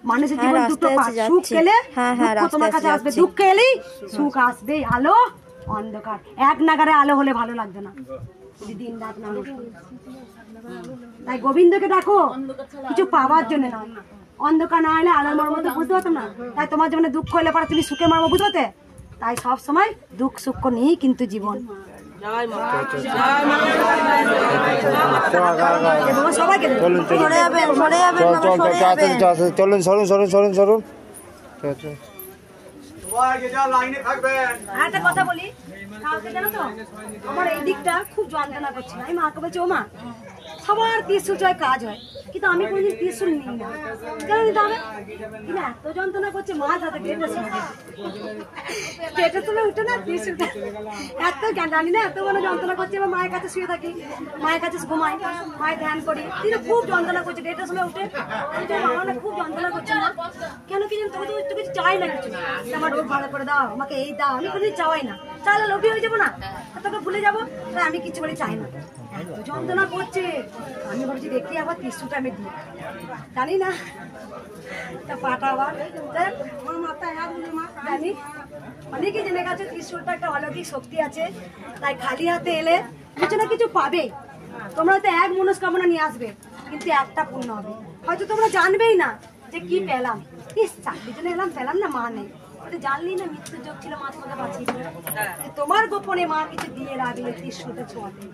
[SPEAKER 2] মানুষের জীবন দুটো পাক, সুখ পেলে দুঃখ তোমার কাছে আসবে, দুঃখ এলেই সুখ আসবে। আলো অন্ধকার, এক নাগারে আলো হলে ভালো লাগবে না, দিন রাত না। তাই গোবিন্দকে ডাকো কিছু পাওয়ার জন্য নয়, অন্ধকার না হলে আলোর মর্ম তো বুঝতে পারতো না। তাই তোমার জীবনে দুঃখ হলে পরে তুমি সুখের মর্ম বুঝতে পারতে। তাই সব সময় দুঃখ সুখ নিয়েই কিন্তু জীবন।
[SPEAKER 14] চলুন সরুন।
[SPEAKER 2] একটা কথা বলি, কালকে জানো তো আমার এই দিকটা খুব যন্ত্রণা করছিল। আমি মাকে বলছি, ও মা সবার ত্রিশূল জয় কাজ হয়, কিন্তু আমি কোনদিন ত্রিশূল নিই না, কেন নিতে হবে? কিন্তু এত যন্ত্রণা করছে মা, যাতে পেটের সময় উঠে না ত্রিশূলটা, এত জানি না এত বড় যন্ত্রণা করছে। এবার মায়ের কাছে শুয়ে থাকি, মায়ের কাছে ঘুমাই, মায়ের ধ্যান করি, কিন্তু খুব যন্ত্রণা করছে ডেটের সময় উঠে। আমার না খুব যন্ত্রণা করছে না, কেন কি জানি তোমাকে তো কিছু চাই না, কিছু আমার রোগ ভালো করে দাও, আমাকে এই দাও, আমি কোনোদিন চাওয়াই না, চাইলে লোভী হয়ে যাবো না, তোকে ভুলে যাবো, তাই আমি কিছু বলে চাই না। এত যন্ত্রণা করছে, আমি ভাবছি দেখি আবার ত্রিশূলটা আমি দিই, জানি না পাটা আবার আমার মাথায় জানি অনেকে জেনে গেছে ত্রিশূলটা একটা অলৌকিক শক্তি আছে। তাই খালি হাতে এলে কিছু না কিছু পাবে। তোমরা হয়তো এক মনস্কামনা নিয়ে আসবে, কিন্তু একটা পূর্ণ হবে। হয়তো তোমরা জানবেই না যে কি পেলাম, চাকরির জন্য এলাম, পেলাম না, মা নেই, জানলি না মৃত্যুর যোগ ছিল, মা তোমাকে বাঁচিয়ে দিল। তোমার গোপনে মা কিছু দিয়ে রাখলে, ত্রিশূলটা ছোঁয়াতে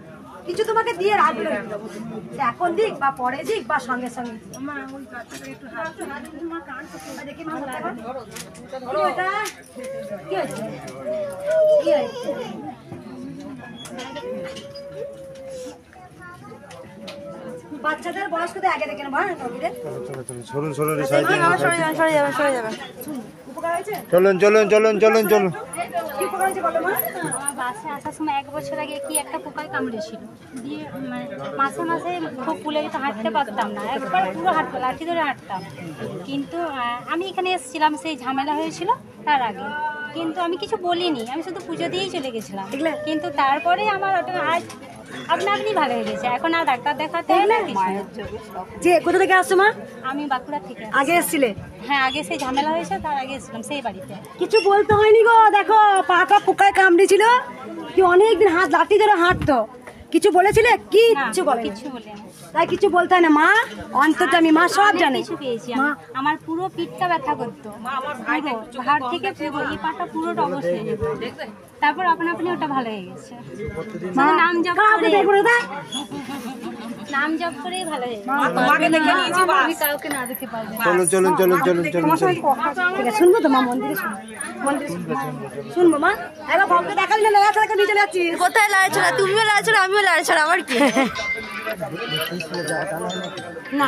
[SPEAKER 2] কিছু তোমাকে দিয়ে রাখলো, এখন দিক বা পরে দিক বা সঙ্গে সঙ্গে। দেখি মা কি হয়েছে, বাচ্চাদের বয়স্কদের আগে দেখে নেবো।
[SPEAKER 8] চলুন। বাসে আসার সময় 1 বছর আগে কি একটা পোকায় কামড়েছিল, দিয়ে মাঝে মাঝে খুব ফুলে যেতে, হাঁটতে পারতাম না, একবার পুরো হাঁটতো, লাঠি ধরে হাঁটতাম। কিন্তু আমি এখানে এসেছিলাম সেই ঝামেলা হয়েছিল তার আগে, কিন্তু আমি কিছু বলিনি, আমি শুধু পুজো দিয়েই চলে গেছিলাম। কিন্তু তারপরে আমার আজ আপনি ভালো হয়ে গেছে, এখন আর ডাক্তার দেখাতে হয় না।
[SPEAKER 2] যে কোথা থেকে আসছো মা?
[SPEAKER 8] আমি বাঁকুড়া থেকে।
[SPEAKER 2] আগে এসেছিলে?
[SPEAKER 8] হ্যাঁ, আগে সেই ঝামেলা হয়েছে তার আগে এসেছিলাম সেই বাড়িতে।
[SPEAKER 2] কিছু বলতে হয়নি গো, দেখো পাটা পোকায় কামড়েছিল, কি অনেকদিন হাত লাঠি ধরে হাঁটতো, কিছু বলেছিলে? কিচ্ছু বলে
[SPEAKER 8] কিছু বলে
[SPEAKER 2] তাই কিছু বলতে হয় না। মা অন্তর্যামী, মা সব জানে।
[SPEAKER 8] কিছু পেয়েছি আমার পুরো পিঠটা ব্যথা করতো, ঘাট থেকে পুরো এই পাটা পুরোটা অবস্থা হয়ে যেত, তারপর আপনি ওটা ভালো হয়ে গেছে। নাম জপ করেই ভালো হয়ে গেছে। আমি কাউকে না দেখতে পারবো।
[SPEAKER 2] চলুন। শুনবো তো মা, মন্দিরে শুনবো মা। এবার ভক্ত দেখালি না, লড়াছড়া নিয়ে চলে যাচ্ছি।
[SPEAKER 1] কোথায় লড়াছড়া? তুমিও লড়াছড়া, আমিও লড়াছড়া, আমার কি?
[SPEAKER 2] না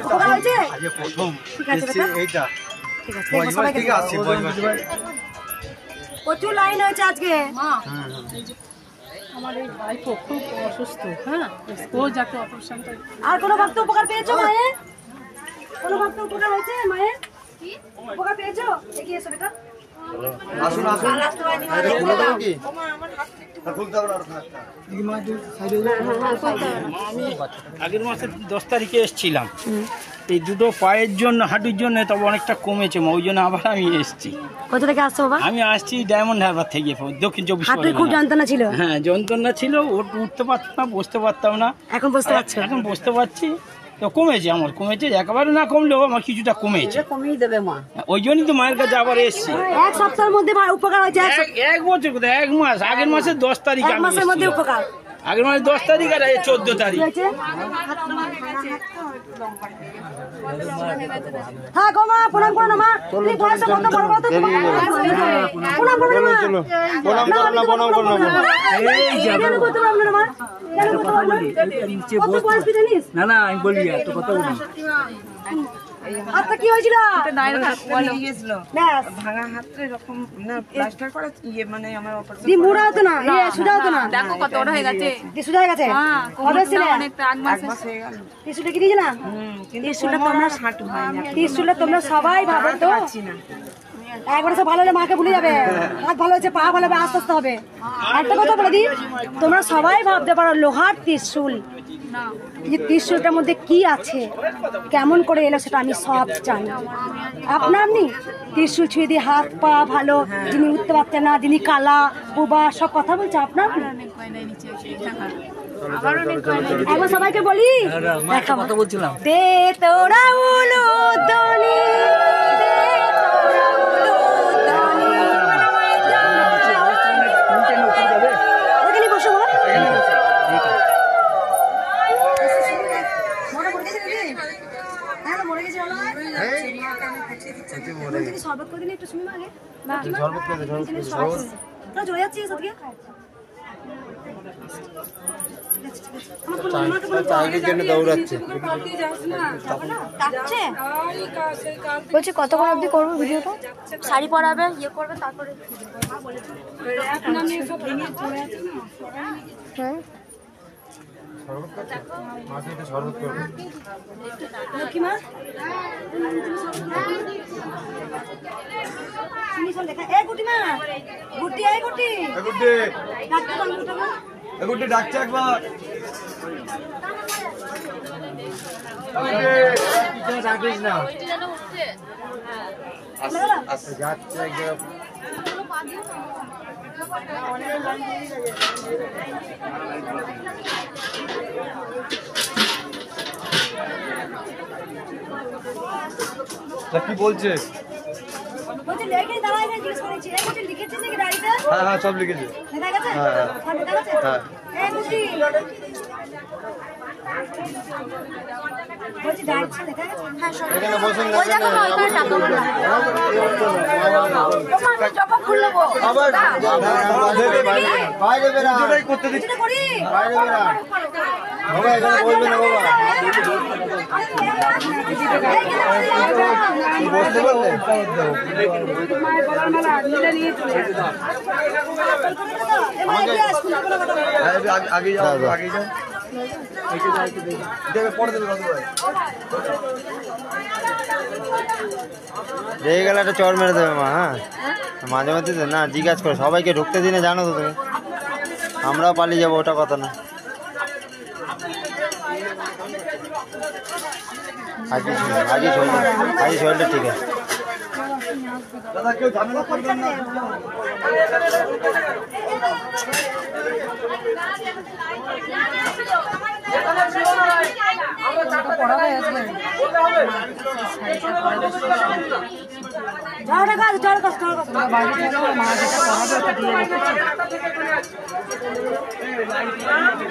[SPEAKER 2] পোকা হয়েছে? ঠিক আছে, প্রচুর লাইন হয়েছে আজকে।
[SPEAKER 3] আমার এই ভাইপো খুব অসুস্থ, হ্যাঁ, ও যাতে অপারেশনটা।
[SPEAKER 2] আর কোনো ভক্ত উপকার পেয়েছো মায়ের? কোনো ভক্ত উপকার হয়েছে মায়ের? উপকার পেয়েছো? এগিয়ে এসো বেটা।
[SPEAKER 14] আগের মাসে 10 তারিখে এসেছিলাম, এই দুটো পায়ের জন্য, হাঁটুর জন্য তবে অনেকটা কমেছে, ওই জন্য আবার আমি এসেছি।
[SPEAKER 2] কোথা থেকে আসছো বাবা?
[SPEAKER 14] আমি আসছি ডায়মন্ড হারবার থেকে, দক্ষিণ 24
[SPEAKER 2] হাঁটুর খুব যন্ত্রণা ছিল?
[SPEAKER 14] হ্যাঁ, যন্ত্রণা ছিল, উঠতে পারতাম না, বসতে পারতাম না।
[SPEAKER 2] এখন বসতে পারছো?
[SPEAKER 14] এখন বসতে পারছি, তো কমেছে, আমার কমেছে, একেবারে না কমলেও আমার কিছুটা কমেছে।
[SPEAKER 2] কমিয়ে দেবে মা,
[SPEAKER 14] ওই জন্যই তো মায়ের কাছে আবার এসেছি।
[SPEAKER 2] 1 সপ্তাহের মধ্যে উপকার হয়েছে?
[SPEAKER 14] 1 বছর কোথায়, 1 মাস। আগের মাসে 10 তারিখ,
[SPEAKER 2] 1 মাসের মধ্যে উপকার।
[SPEAKER 14] আগের মাসে 10 তারিখ আর 14 তারিখ।
[SPEAKER 2] হ্যাঁ গো মা, প্রণাম করো না মা। তুমি বয়সে কত বড় কত প্রণাম করো না। প্রণাম করো না। এই কেন করতে পারবে না মা? কেন করতে পারবে না? কত বয়স জানিস?
[SPEAKER 14] না আমি বলি তো কথা বলি।
[SPEAKER 2] হাতটা কি হয়েছিল?
[SPEAKER 13] ডাইরেক্ট হাত নিয়ে গিয়েছিল, ভাঙা হাতটা এরকম না, প্লাস্টার করা, মানে আমার অপারেশন।
[SPEAKER 2] দি মুড়া হতো না, সুজা হতো না।
[SPEAKER 13] দেখো কত বড় হয়ে গেছে।
[SPEAKER 2] দি সুজা হয়ে গেছে?
[SPEAKER 13] হ্যাঁ,
[SPEAKER 2] কবে ছিল?
[SPEAKER 13] অনেকটা 1 মাস হয়ে গেল।
[SPEAKER 2] টিস্যুটা কি দিয়েছ না? টিস্যুটা তোমরা
[SPEAKER 13] হাঁটু হয় না,
[SPEAKER 2] টিস্যুটা তোমরা সবাই ভাবো তো। একবার সব ভালো হলে মাকে ভুলে যাবে, হাত ভালো হচ্ছে, পা ভালো হবে, আস্তে আস্তে হবে। একটা কথা বলে দিই, তোমরা সবাই ভাবতে পারো লোহার ত্রিশূল, এই ত্রিশূলটার মধ্যে কি আছে, কেমন করে এলো সেটা আমি সব জানি। আপনি ত্রিশূল ছুঁয়ে দিয়ে হাত পা ভালো, যিনি উঠতে পারতেন না, যিনি কালা বুবা, সব কথা বলছে আপনার। একবার সবাইকে বলি,
[SPEAKER 14] কথা বলছিলাম।
[SPEAKER 2] দে তোরা উলুধ্বনি, শরবত করে দিন একটু, শুনি আগে চলে যাচ্ছি সাথে।
[SPEAKER 1] বলছি কতক্ষণ অবধি করবো ভিডিওটা? শাড়ি পরাবে, ইয়ে করবে, তারপরে হ্যাঁ
[SPEAKER 2] লক্ষ্মীমা গুটিমা, গুটি এই গুটি
[SPEAKER 4] গুটি ডাকছে একবার। ডাকিস না, যাচ্ছে একদম। কি বলছে? হ্যাঁ সব লিখেছে। বাইরে বেরা, বাইরে বেরা।
[SPEAKER 15] আগে যাও আগে যাও রেগে গেলে একটা চড় মেরে দেবে মা। হ্যাঁ মাঝে মাঝে না জিজ্ঞাসা করো, সবাইকে ঢুকতে দিনে জানো তো তুমি, আমরাও পালিয়ে যাবো, ওটা কথা না। আজই শরীরটা ঠিক আছে।
[SPEAKER 2] দাদা কেউ ঝামেলা করবেন না।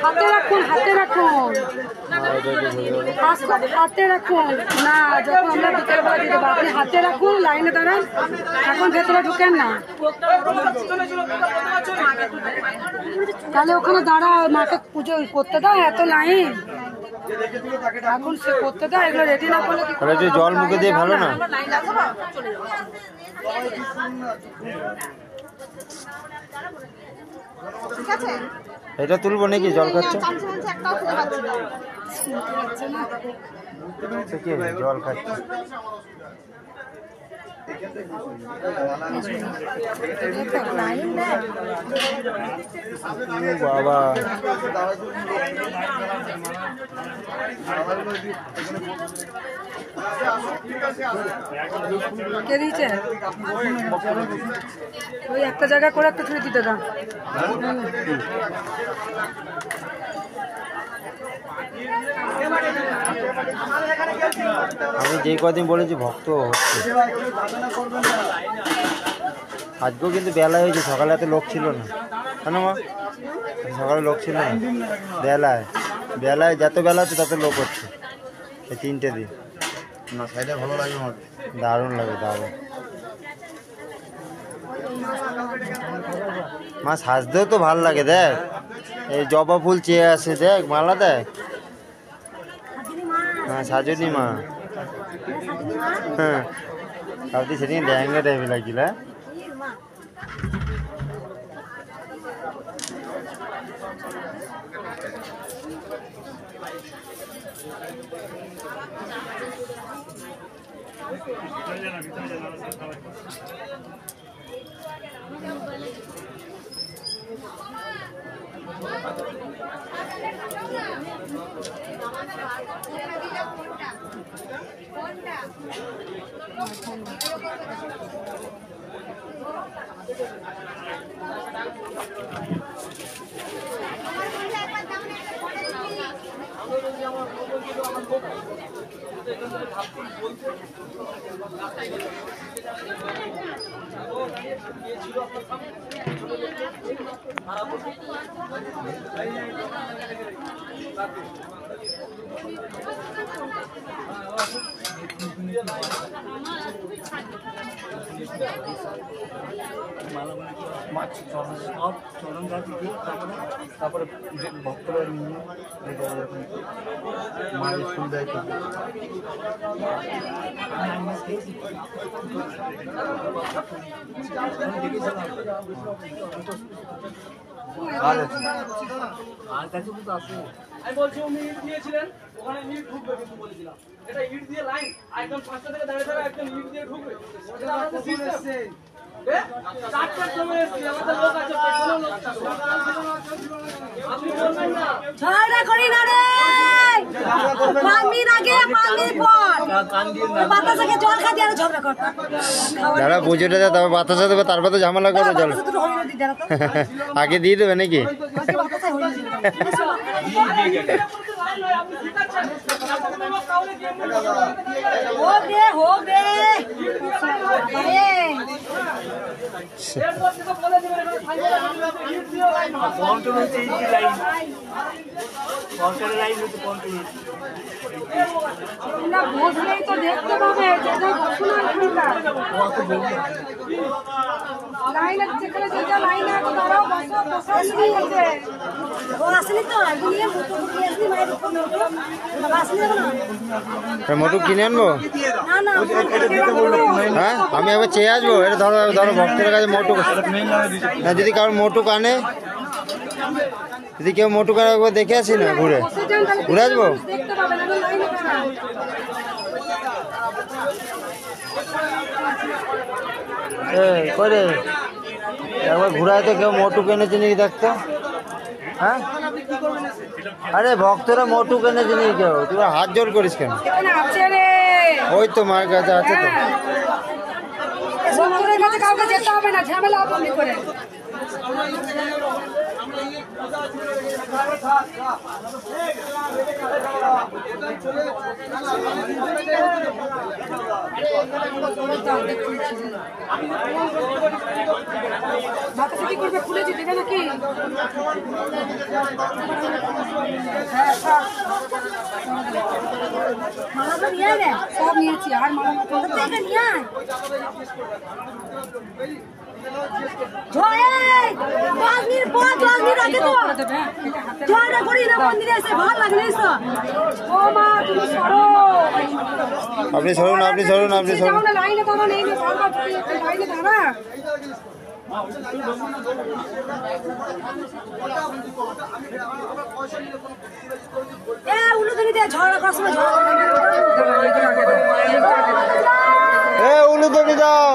[SPEAKER 2] হাতে রাখুন, হাতে রাখুন, হাতে রাখুন না। যখন আমরা বিকেলবেলা দিয়ে দেবো আপনি হাতে রাখুন, লাইনে দাঁড়ান, এখন ভেতরে ঢুকেন না। তাহলে ওখানে দাঁড়া, মাকে পুজো করতে দাও, এত লাইন এখন সে করতে দাও, এগুলো রেডি না করলে
[SPEAKER 15] জল মুখে দিয়ে ভালো না। এটা তুলবো নাকি? জল খাচ্ছে, জল খাচ্ছে বাবা।
[SPEAKER 2] কে দিয়েছে? ওই একটা জায়গা করে একটা ছুরি দিতে দাও।
[SPEAKER 15] আমি যে কদিন বলেছি ভক্ত হচ্ছে, আজকেও কিন্তু বেলা হয়েছে, সকালে এত লোক ছিল না। কেন মা? সকালে লোক ছিল না, বেলায় যত বেলা হচ্ছে তত লোক হচ্ছে। এই 3টে দিন না, সাইডে ভালো লাগে আমার, দারুণ লাগে, দারুণ। মা সাজতেও তো ভালো লাগে, দেখ এই জবা ফুল চেয়ে আসে, দেখ মালা দেখ। হ্যাঁ সাজনি মা। হ্যাঁ ভাবছি সেদিন লেহেঙ্গা টাইপের লাগছিল।
[SPEAKER 16] তারপরে ভক্তরা নিয়ে মাঝে ফুল দেয়।
[SPEAKER 17] আমি বলছি উনি ইট দিয়েছিলেন, ওখানে ইট ঢুকবে কিন্তু বলেছিলাম। এটা ইট দিয়ে লাইন একদম 5টা থেকে দাঁড়িয়ে থাকা, একদম ইট দিয়ে ঢুকবে। এটা আমাদের সিস্টেম। 4টার সময় এসেছি, আমাদের লোক আছে, পেছনে লোক আছে। আপনি বলবেন না
[SPEAKER 2] ঝগড়া করি না রে, 5 মিনিট আগে 5 মিনিট পর বাতাসাকে জল খাই দিয়ে ঝগড়া করতে।
[SPEAKER 15] দাদা পুজোটা যা, তারপর বাতাসা দেবে, তারপর তো ঝামেলা করবে। জল আগে দিয়ে দেবে নাকি?
[SPEAKER 2] বসলেই তো দেখতে পাবে, লাইন যেখানে লাইন আছে, দাঁড়াও, বসো, বসো।
[SPEAKER 15] মোটু কিনে আনবো? হ্যাঁ, আমি একবার চেয়ে আসবো। এটা ধরো ধরো ভক্তের কাছে মোটু না, যদি কারোর মোটু কানে, যদি কেউ মোটু কানে একবার দেখে আসি না, ঘুরে ঘুরে আসবো। করে একবার ঘুরায় তো কেউ মোটু কিনেছে নাকি দেখতো। হ্যাঁ, আরে ভক্তরা মোটু কিনেছে নাকি কেউ? তুই হাত জোর করিস কেন? ওই তো মার কাছে আছে তো।
[SPEAKER 2] কাউকে যেতে হবে না, ঝামেলা বন্ধ করে। কি করবে, খুলেছি দেবে নাকি? মালা নিয়ে রে, সব নিয়েছি। আর মালা নিয়ে আয়।
[SPEAKER 15] আপনি সরুন, আপনি সরুন, আপনি সরুন। উলুধনি দাও।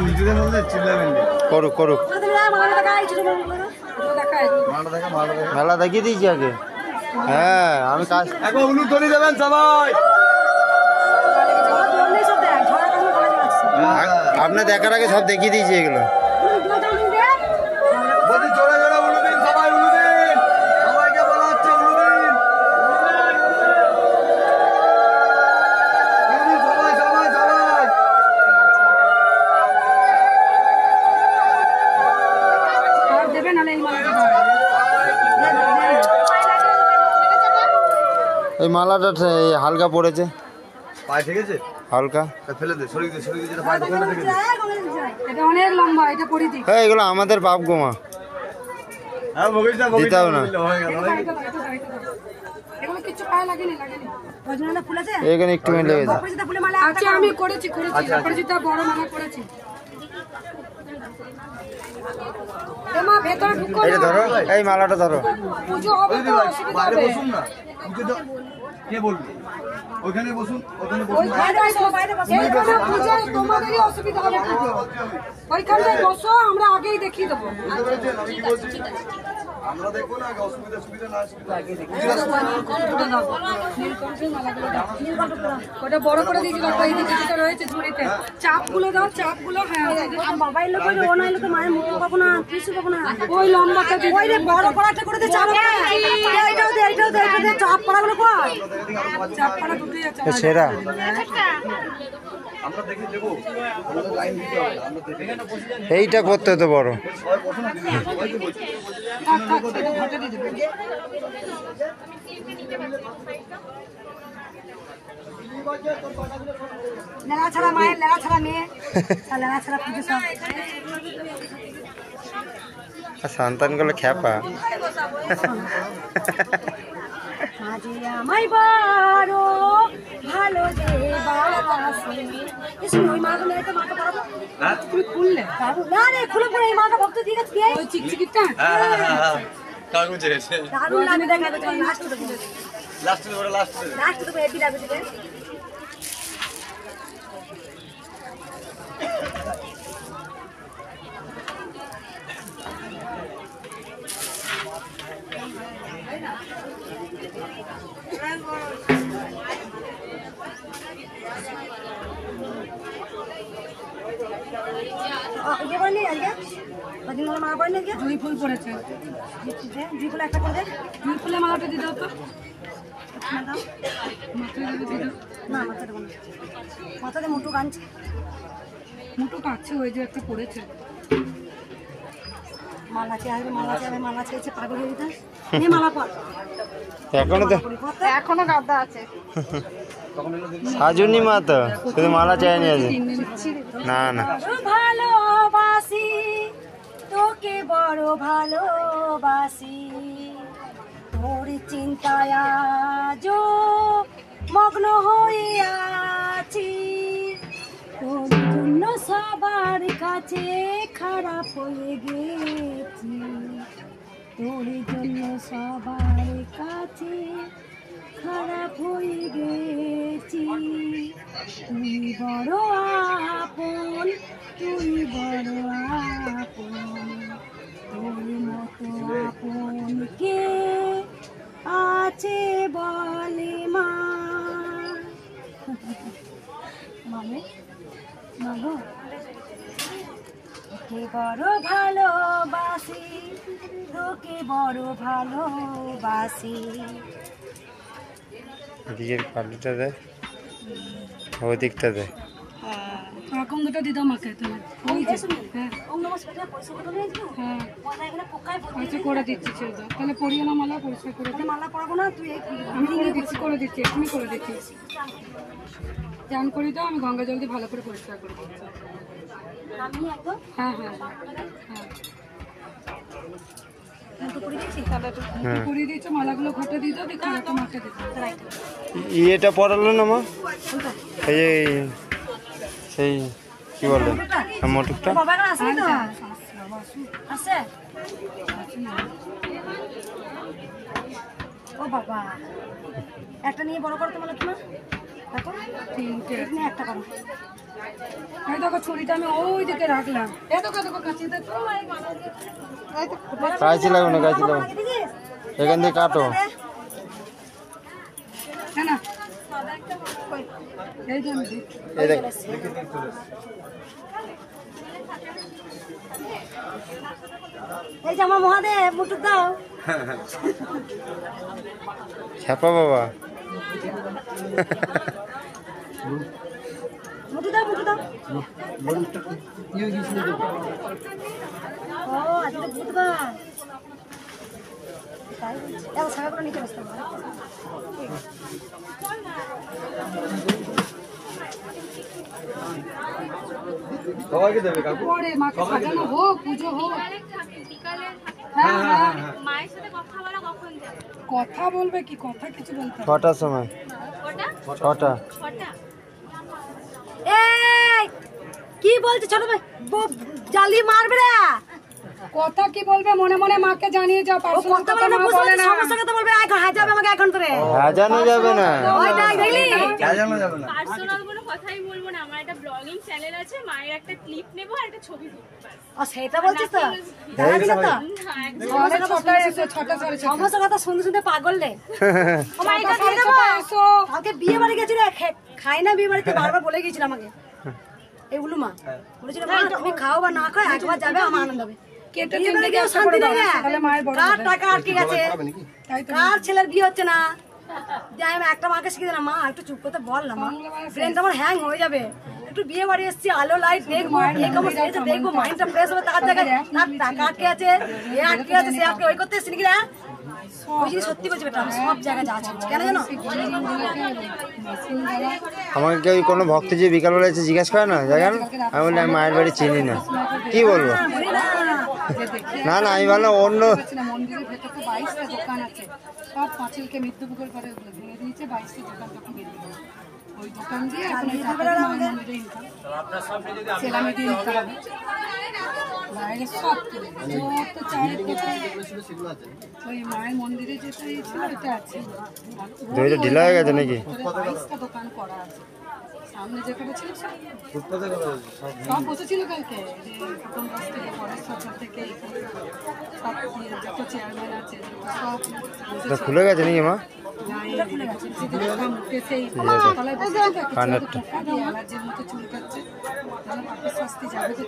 [SPEAKER 16] নিজেদের মধ্যে চিল্লাবেন না।
[SPEAKER 15] করুক করুক, মেলা দেখিয়ে দিয়েছি আগে। হ্যাঁ, আমি কাজ
[SPEAKER 16] একবার উলুধ্বনি দেবেন সবাই।
[SPEAKER 15] আপনার দেখার আগে সব দেখিয়ে দিয়েছি এগুলো।
[SPEAKER 16] জোরে জোরে উলুদিন, সবাই উলুদিন, সবাইকে বলা হচ্ছে উলুদিন, সবাই সবাই সবাই।
[SPEAKER 15] এই মালাটা হালকা পড়েছে,
[SPEAKER 16] পায়ে ঠেকেছে
[SPEAKER 15] হালকা।
[SPEAKER 16] ফেলে দে, সরিয়ে দে, সরিয়ে দে, যেটা পায়ে ফেলে ঠেকেছে।
[SPEAKER 2] এটা অনেক লম্বা, এটা পড়ে দিই।
[SPEAKER 15] হ্যাঁ, এগুলো আমাদের বাপ গোমা।
[SPEAKER 16] হ্যাঁ, বগিস না,
[SPEAKER 15] দিতে হবে না।
[SPEAKER 2] এগুলো কিছু পায়ে লাগেনি, লাগেনি। রজনীগন্ধা ফুল আছে
[SPEAKER 15] এখানে একটু লেগেছে।
[SPEAKER 2] অপরাজিতা ফুলে মালা আছে, আমি করেছি অপরাজিতা বড় মালা করেছি। এমা ভেতরে ঢুকো না।
[SPEAKER 15] এই ধরো, এই মালাটা ধরো।
[SPEAKER 2] পুজো হবে তো, অসুবিধা হবে।
[SPEAKER 16] বসুন না, কে বলবে? ওখানে বসুন, ওখানে বসুন।
[SPEAKER 2] বাইরে বসো। এইখানে পুজোয় তোমাদেরই অসুবিধা হবে পুজো। ওইখানে বসো, আমরা আগেই দেখিয়ে দেবো।
[SPEAKER 16] আমরা দেখবো না, অসুবিধা সুবিধা না
[SPEAKER 2] ওটা বড় করে দিয়েছি, এইদিকে যেটা রয়েছে ঝুড়িতে। চাপগুলো দাও, চাপগুলো। হ্যাঁ, মোবাইল লোক ও নাইলে তো মায়ের মুখ পাবো না, কিছু পাবো না। ওই লম্বাটা ওই রে বড় করাটা করে দে, চাপ এইটাও দে, এইটাও দে, এটা দে। চাপ পড়াগুলো কই? চাপ পড়া দুটোই আছে।
[SPEAKER 15] সেরা
[SPEAKER 16] আমরা দেখে দেবো, আমাদের লাইন দিতে হবে, আমরা দেখে
[SPEAKER 15] এইটা করতে হতো বড়।
[SPEAKER 2] লেলা ছাড়া মায়ের, লেলা ছাড়া মেয়ে, লেলা ছাড়া পুজো সব।
[SPEAKER 15] সন্তানগুলো খ্যাপা।
[SPEAKER 2] মাঝে আমায় বড় ভালো যে বাসে। ওই মাকে মেরে তো মাকে পড়াবো। তুমি খুললে না রে, খুলে পড়ে এই মাকে ভক্ত দিয়ে গেছে। ওই চিকচিকিটা
[SPEAKER 16] কাগজে এসে
[SPEAKER 2] দারুণ লাগে, দেখাবে তো লাস্ট দেবো,
[SPEAKER 16] লাস্ট দেবো,
[SPEAKER 2] লাস্ট দেবো, এডি লাগবে দিবে। জুঁই ফুল পড়েছে, জুঁই ফুল একটা করে দে। জুঁই ফুলের মালাটা দিয়ে দাও তো। ম্যাডাম না মাথা দেবো না, মাথাতে মুটু কাঁদছে, মুটু কাঁদছে, ওই যে একটা পড়েছে মালা চেয়ে মালা চেয়ে মালা চেয়েছে পাগল হয়ে যেতে নিয়ে মালা পর
[SPEAKER 15] এখনো
[SPEAKER 2] গাদা আছে
[SPEAKER 15] সাজুনি মা তো শুধু মালা চাইনি আছে না না
[SPEAKER 2] ভালোবাসি তোকে বড় ভালোবাসি তোর চিন্তায় আজো মগ্ন হয়ে আছি তোর জন্য সবার কাছে খারাপ হয়ে গেছি তোর জন্য সবার কাছে খারাপ হয়ে গেছি তুই বড় আপন তুই বড় আপন তোর মতো আপন কে আছে বলে মা মানে মাগো তোকে বড় ভালোবাসি তোকে বড় ভালোবাসি
[SPEAKER 15] এদিকের পাল্লিটা দেয় ওদিকটা দেয়
[SPEAKER 2] এরকম দুটো দিদাম মাকে তুমি ওই যে হ্যাঁ আচ্ছা করে দিচ্ছি ছেড়ে দাও তাহলে পরিয়ে না মালা পরিষ্কার করে মালা পরাবো না তুই আমি করে দিচ্ছি এখনই করে দিচ্ছি চান করে দাও আমি গঙ্গা জল দিয়ে ভালো করে পরিষ্কার করে দিচ্ছি হ্যাঁ হ্যাঁ হ্যাঁ পরিয়ে দিয়েছো মালাগুলো ঘটে দিয়ে দাও দেখো একটা মাকে দিতে
[SPEAKER 15] ইয়েটা পড়ালো না মা এই সেই কি বলে মোটুকটা
[SPEAKER 2] ও বাবা একটা নিয়ে বড় করো তোমার না একটা করো এই দেখো ছুরিটা আমি ওই দিকে রাখলাম
[SPEAKER 15] কাঁচি লাগবে না কাঁচি লাগবে এখান দিয়ে কাটো এই দেখ
[SPEAKER 2] এই যে আমার মহাদেব মুটুক দাও
[SPEAKER 15] ছাপা বাবা
[SPEAKER 2] মুটু দাও মুটু দাও ও আজকে বুধবার তাই এত সারা করে নিচে বসতে হবে
[SPEAKER 16] সবাইকে দেবে কাকু
[SPEAKER 2] পরে মাকে সাজানো হোক পুজো হোক কথা বলবে কি কথা কিছু বলতে
[SPEAKER 15] ছটার সময় ছটা
[SPEAKER 2] এই কি বলছে ছোট ভাই জালি মারবে রে কথা কি বলবে মনে মনে মাকে জানিয়ে যাও পার্সোনাল কথা বলে না সমস্যা কথা বলবে এখন হাজাবে আমাকে এখন ধরে
[SPEAKER 15] হাজানো যাবে না
[SPEAKER 2] ওইটা দেখলি
[SPEAKER 15] হাজানো যাবে না
[SPEAKER 3] পার্সোনাল কোনো কথাই বলবো না আমার একটা ব্লগিং চ্যানেল আছে মায়ের একটা ক্লিপ নেব আর একটা ছবি দেব ও
[SPEAKER 2] সেটা বলছিস তো দাঁড়াবি না তো সমস্যা কথা শুনতে শুনতে পাগল রে ও মা এটা দিয়ে দেবো কালকে বিয়ে বাড়ি গেছি রে খাই না বিয়ে বাড়িতে বারবার বলে গিয়েছিল আমাকে এইগুলো মা বলেছিল মা তুমি খাও বা না খাও একবার যাবে আমার আনন্দ হবে কেটে দিলে কেউ শান্তি নেই তাহলে মায়ের বড় কার টাকা আটকে গেছে কার ছেলের বিয়ে হচ্ছে না যাই আমি একটা মাকে শিখে দিলাম মা একটু চুপ করতে বল না মা ব্রেনটা আমার হ্যাং হয়ে যাবে একটু বিয়ে বাড়ি এসেছি আলো লাইট দেখবো দেখবো মাইন্ডটা ফ্রেশ হবে তার জায়গায় তার টাকা আটকে আছে এ আটকে আছে সে আটকে ওই করতে এসেছি নাকি না ওই জিনিস সত্যি বলছি বেটা আমি সব জায়গায় যাচ্ছি কেন জানো
[SPEAKER 15] আমাকে কেউ কোনো ভক্ত যে বিকালবেলা এসে জিজ্ঞাসা করে না জায়গান আমি বলি আমি মায়ের বাড়ি চিনি না কি বলবো না না আমি ভাবলাম অন্য
[SPEAKER 2] মন্দিরের ভেতরে 22টা দোকান আছে সব পাঁচিলকে মৃত্যুপুকুর করে ভেঙে দিয়েছে 22টা দোকান তখন বেরিয়ে গেল ওই দোকান দিয়ে এখন এই টাকাটা মন্দিরে ইনকাম সেলামে দিয়ে ইনকাম হবে বাইরে সব যত ওই মায়ের মন্দিরে যেটা ছিল ওটা আছে
[SPEAKER 15] দইটা ঢিলা হয়ে গেছে নাকি
[SPEAKER 2] 22টা দোকান করা আছে সামনে যে কটা ছিল সব বসেছিল কালকে যে প্রথম বাস থেকে পরের সরকার থেকে সব যত চেয়ারম্যান আছে সব
[SPEAKER 15] খুলে গেছে নাকি মা
[SPEAKER 2] সেই তলায় বসে অ্যালার্জির মতো চুলকাচ্ছে আসতে যাবে তো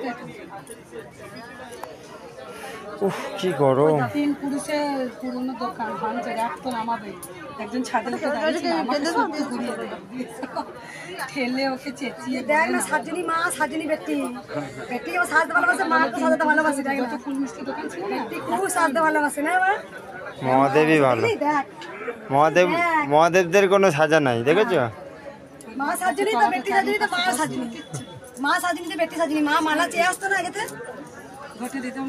[SPEAKER 15] উফ কি গরম।
[SPEAKER 2] 3 পুরুষের পুরনো দোকান ভাঙছে, এক তো নামাবে, একজন ছাদের উপরে দাঁড়িয়েছিল, আমাকে সত্যি ঘুরিয়ে দিল, ঠেলে ওকে চেঁচিয়ে। দেখ না সাজনি মা, সাজনি বেটি, বেটিকে সাজতে ভালোবাসে, মা তো সাজাতে ভালোবাসে। দেখ তো ফুল মিষ্টি দোকান ছিল না, বেটি খুব সাজতে ভালোবাসে না মা।
[SPEAKER 15] মহাদেবই ভালো, মহাদেবদের কোনো সাজা নাই, দেখেছো?
[SPEAKER 2] মা সাজনি তো বেটি সাজনি তো মা সাজনি, মা সাজনি তো বেটি সাজনি। মা মালা চেয়ে আসতো না আগেতে, ঘটে দিতাম,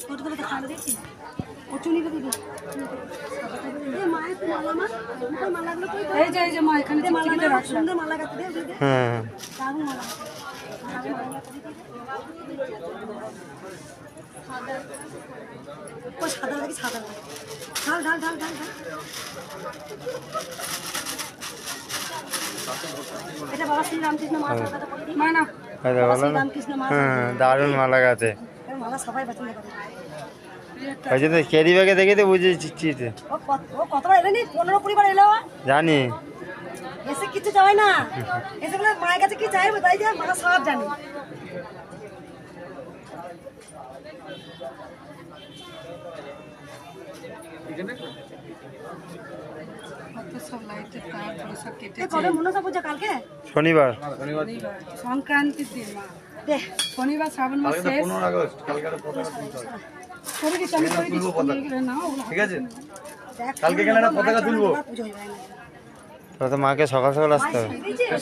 [SPEAKER 2] ঘটগুলো তো খাওয়া দিয়েছি, ও চুনিটা দিবি। এই যে মা এখানে মালাগুলো রাখলাম, সুন্দর মালা গাঁথতে দে।
[SPEAKER 15] হ্যাঁ
[SPEAKER 2] দারুণ মালা, ও সাদা লাগে, সাদা লাগে, ঢাল ঢাল ঢাল ঢাল ঢাল। এটা বাবা শ্রী রামকৃষ্ণ মা কথা বলে দিই, মা না রামকৃষ্ণ মা।
[SPEAKER 15] হ্যাঁ দারুণ মালা গাঁথে,
[SPEAKER 2] মালা সবাই পছন্দ করে।
[SPEAKER 15] ওই জন্য ক্যারি ব্যাগে দেখে তো বুঝেছি।
[SPEAKER 2] ও কতবার এলেনি? 15-20 বার এলো
[SPEAKER 15] জানি,
[SPEAKER 2] এসে কিছু চাই না, এসে বলে মায়ের কাছে কি চাইবো, তাই যে মা সব জানি। কবে মনসা পূজা? কালকে
[SPEAKER 15] শনিবার,
[SPEAKER 2] সংক্রান্তির দিন। মা শনিবার শ্রাবণ মাস শেষ,
[SPEAKER 16] 15 আগস্ট, কালকে পতাকা তুলতে হবে। ঠিক আছে, কালকে কেন একটা পতাকা তুলবো?
[SPEAKER 15] তো মাকে সকাল সকাল আসতে হবে,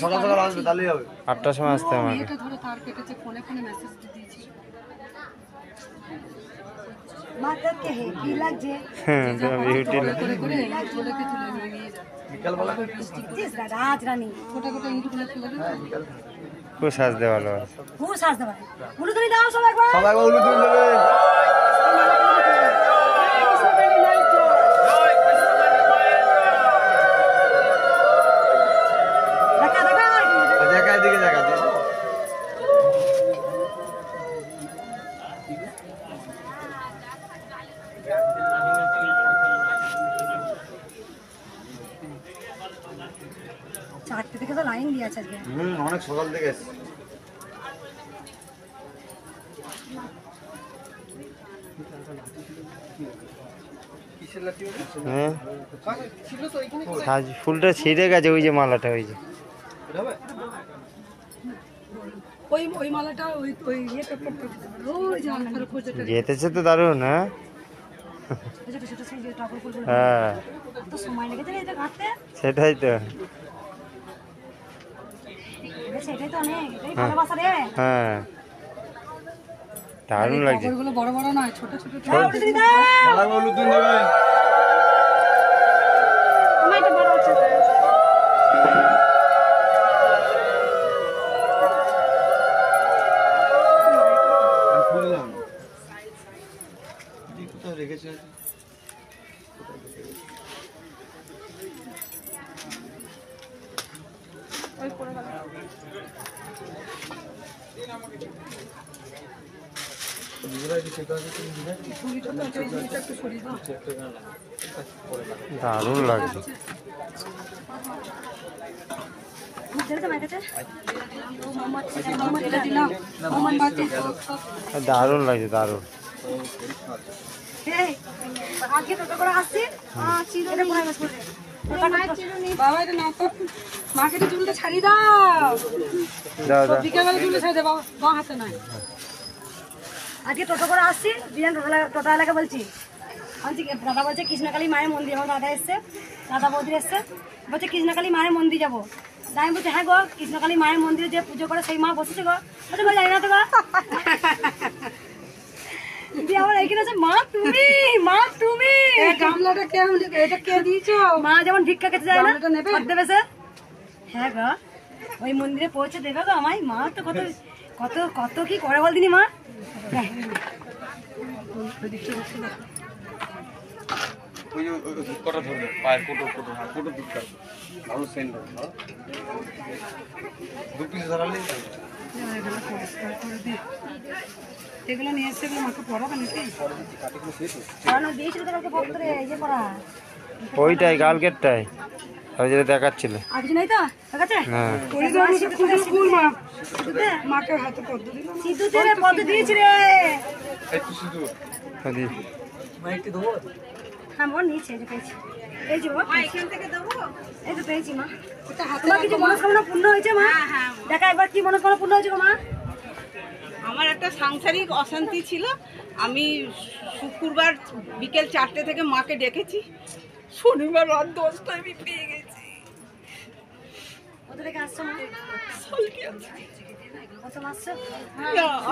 [SPEAKER 16] সকাল সকাল আসবে, তাহলেই হবে।
[SPEAKER 15] 8টার সময় আসতে হবে মাকে।
[SPEAKER 2] এটা ধরো তার কেটেছে, ফোনে ফোনে মেসেজ দিয়েছি। মা কে হে কি লাগছে?
[SPEAKER 15] হ্যাঁ বিউটি
[SPEAKER 2] করে করে ছোটকে তুলে নিয়ে যা
[SPEAKER 16] বিকালবেলা
[SPEAKER 2] রাজ রানী কোটা কোটা ইঁদুরগুলো তুলে দে।
[SPEAKER 15] খুব সাজতে ভালোবাসে,
[SPEAKER 2] খুব সাজতে পারে। উলুদুরি দাও সবাই একবার,
[SPEAKER 16] সবাই একবার উলুদুরি দেবে। দেখা এদিকে দেখা দে।
[SPEAKER 2] চারটে থেকে তো লাইন দিয়ে আছে আজকে।
[SPEAKER 16] অনেক সকাল থেকে এসছে।
[SPEAKER 15] হ্যাঁ সাজ ফুলটা ছিঁড়ে গেছে, ওই যে মালাটা, ওই যে
[SPEAKER 2] ওই মালাটা ওই ওই ইয়েটা পড়তে দিতে পারো, ওই যে মালাটা খোঁজেটা
[SPEAKER 15] যেতেছে তো দারুণ। হ্যাঁ
[SPEAKER 2] ছোট ছোট সেই যে টাকুর ফুলগুলো,
[SPEAKER 15] হ্যাঁ
[SPEAKER 2] তো সময় লেগেছে রে এটা কাটতে।
[SPEAKER 15] সেটাই তো,
[SPEAKER 2] সেটাই তো অনেক, এটাই ভালোবাসা রে।
[SPEAKER 15] হ্যাঁ দারুণ লাগছে।
[SPEAKER 2] টাকুরগুলো বড় বড় নয়, ছোট ছোট।
[SPEAKER 16] সবাই উলুদুরি দেবে।
[SPEAKER 2] আমার এটা বড় আছে।
[SPEAKER 16] রেখেছে
[SPEAKER 15] দারুণ লাগছে, দারুণ লাগছে, দারুণ।
[SPEAKER 2] আজকে টোটো করে আসছি, বাবা এটা না তো, মাকে তো চুলটা ছাড়িয়ে দাও, বিকেলবেলা চুলটা ছাড়িয়ে দাও, বাবা হাতে নাই। আজকে টোটো করে আসছি, টোটো এলাকা বলছি, দাদা বলছে কৃষ্ণকালী মায়ের মন্দির, আমার দাদা এসছে, দাদা বৌদি এসছে, বলছে কৃষ্ণকালী মায়ের মন্দির যাবো। আমি বলছি হ্যাঁ গো, কৃষ্ণকালী মায়ের মন্দিরে যে পুজো করে সেই মা বসেছে গো। বলছে জানি না তো গো। দিয়ে আমার এইখানে আছে, মা তুমি, মা তুমি গামলাটা কে, এটা কে দিয়েছো? মা যেমন ভিক্ষা খেতে যায় না, দেবে সে। হ্যাঁ গো, ওই মন্দিরে পৌঁছে দেবে গো আমায়। মা তো কত কত কত কি করে বল দিনি মা।
[SPEAKER 16] কটা ধরবে পায়ের কোটো কোটো, হ্যাঁ কোটো দিতে হবে, ভালো সেন্ট হবে। 2 পিস ধরালে
[SPEAKER 2] এগুলো নিয়ে এসে মাকে পড়াবে নাকি? পড়ানো দিয়েছিল তো কালকে পড়তে, এই যে পড়া
[SPEAKER 15] ওইটাই কালকেরটাই। ওই যেটা দেখাচ্ছিলে।
[SPEAKER 2] আর কিছু নাই তো দেখাচ্ছে?
[SPEAKER 15] হ্যাঁ।
[SPEAKER 2] মাকে হাতে পদ্ম দিল। সিদ্ধু তেলে পদ্ম দিয়েছি রে।
[SPEAKER 15] একটু সিদ্ধু। হ্যাঁ
[SPEAKER 2] মা একটু দেবো? হ্যাঁ মন নিচে যে পেয়েছি। এই যে মা এখান থেকে দেবো? এই তো পেয়েছি মা। এটা হাতে কিছু মনস্কামনা পূর্ণ হয়েছে মা? হ্যাঁ। দেখা একবার কি মনস্কামনা পূর্ণ হয়েছে গো মা?
[SPEAKER 13] আমার একটা সাংসারিক অশান্তি ছিল, আমি শুক্রবার বিকেল 4টে থেকে মাকে ডেকেছি, শনিবার রাত 10টায় আমি পেয়ে গেছি।
[SPEAKER 2] কত থেকে আসছো মা? কত আসছো?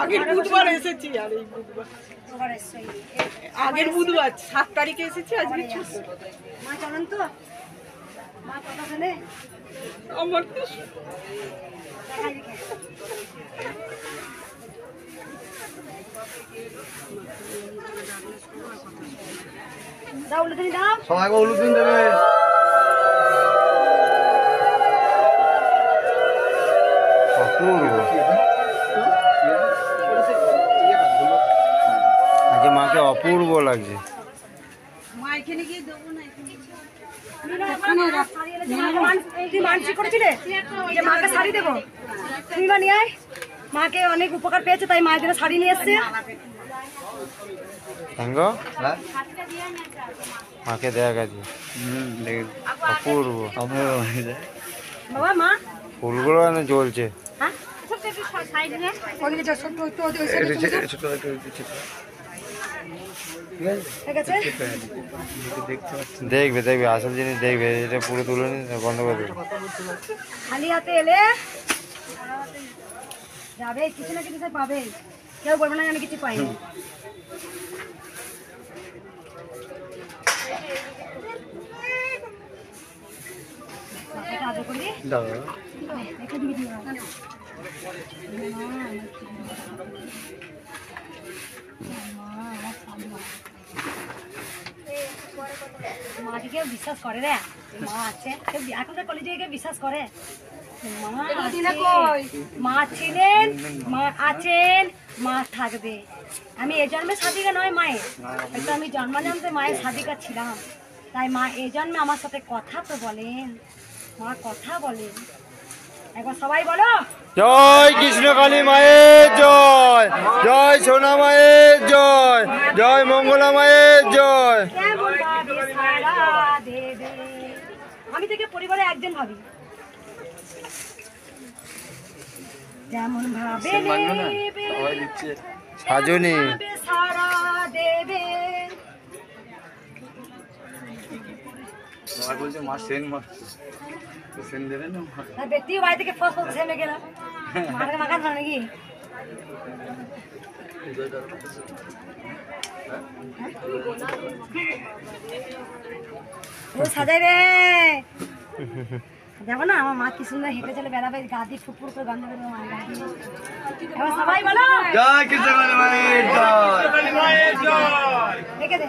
[SPEAKER 13] আগের বুধবার এসেছি, আর এই বুধবার আগের বুধবার 7 তারিখে এসেছি, আজকে 6।
[SPEAKER 2] মা চলেন তো মা কথা শুনে
[SPEAKER 13] আমার তো
[SPEAKER 2] দাও উলুদিন দাও,
[SPEAKER 16] সবাইকে উলুদিন দেবে।
[SPEAKER 15] অপূর্ব। আজকে মাকে অপূর্ব লাগছে।
[SPEAKER 13] মা এখানে গিয়ে দেবো না,
[SPEAKER 2] তুই মানসিক করেছিলে যে মাকে শাড়ি দেবো, তুমি বা নিয়ে আয়। মাকে অনেক উপকার পেয়েছে তাই মায়ের জন্য শাড়ি নিয়ে এসছে।
[SPEAKER 15] মাকে দেয়া গেছে অপূর্ব।
[SPEAKER 2] বাবা মা
[SPEAKER 15] ফুলগুলো জ্বলছে। দেখবে দেখবে আসল জিনিস দেখবে, এটা পুরো তুলে নি বন্ধ করে দেবে।
[SPEAKER 2] খালি হাতে এলে যাবে, কিছু না কিছু পাবে, কেউ বলবে না আমি কিছু পাইনি। মাকে কেউ বিশ্বাস করে রে, মা আছে এখনকার কলেজে কেউ বিশ্বাস করে? মা ছিলেন, মা আছেন, মা থাকবে। আমি এ জন্মে সাধিকা নয় মায়ের, একটু আমি জন্মাজন্মে মায়ের সাধিকা ছিলাম, তাই মা এ জন্মে আমার সাথে কথা তো বলেন, মা কথা বলেন। একবার সবাই বলো
[SPEAKER 15] জয় কৃষ্ণ কালী মায়ের জয়, জয় সোনা মায়ের জয়, জয় মঙ্গলা মায়ের জয়।
[SPEAKER 2] আমি থেকে পরিবারে একজন ভাবি, যেমন ভাবে
[SPEAKER 15] সাজনি
[SPEAKER 2] সারা দেবে।
[SPEAKER 16] বলছে মা সেন মা সেন দেবে না,
[SPEAKER 2] ব্যক্তি বাড়ি থেকে ফস ফস সেনে গেল মাকে মাখান না নাকি? সাজাই রে যাবো না, আমার মা কি সুন্দর হেঁটে চলে বেড়াবে, গা দিয়ে ফুপুর করে গন্ধ করবে মা গা দিয়ে। এবার সবাই বলো
[SPEAKER 16] জয় কৃষ্ণ কালী মায়ের জয়।
[SPEAKER 2] রেখে দে।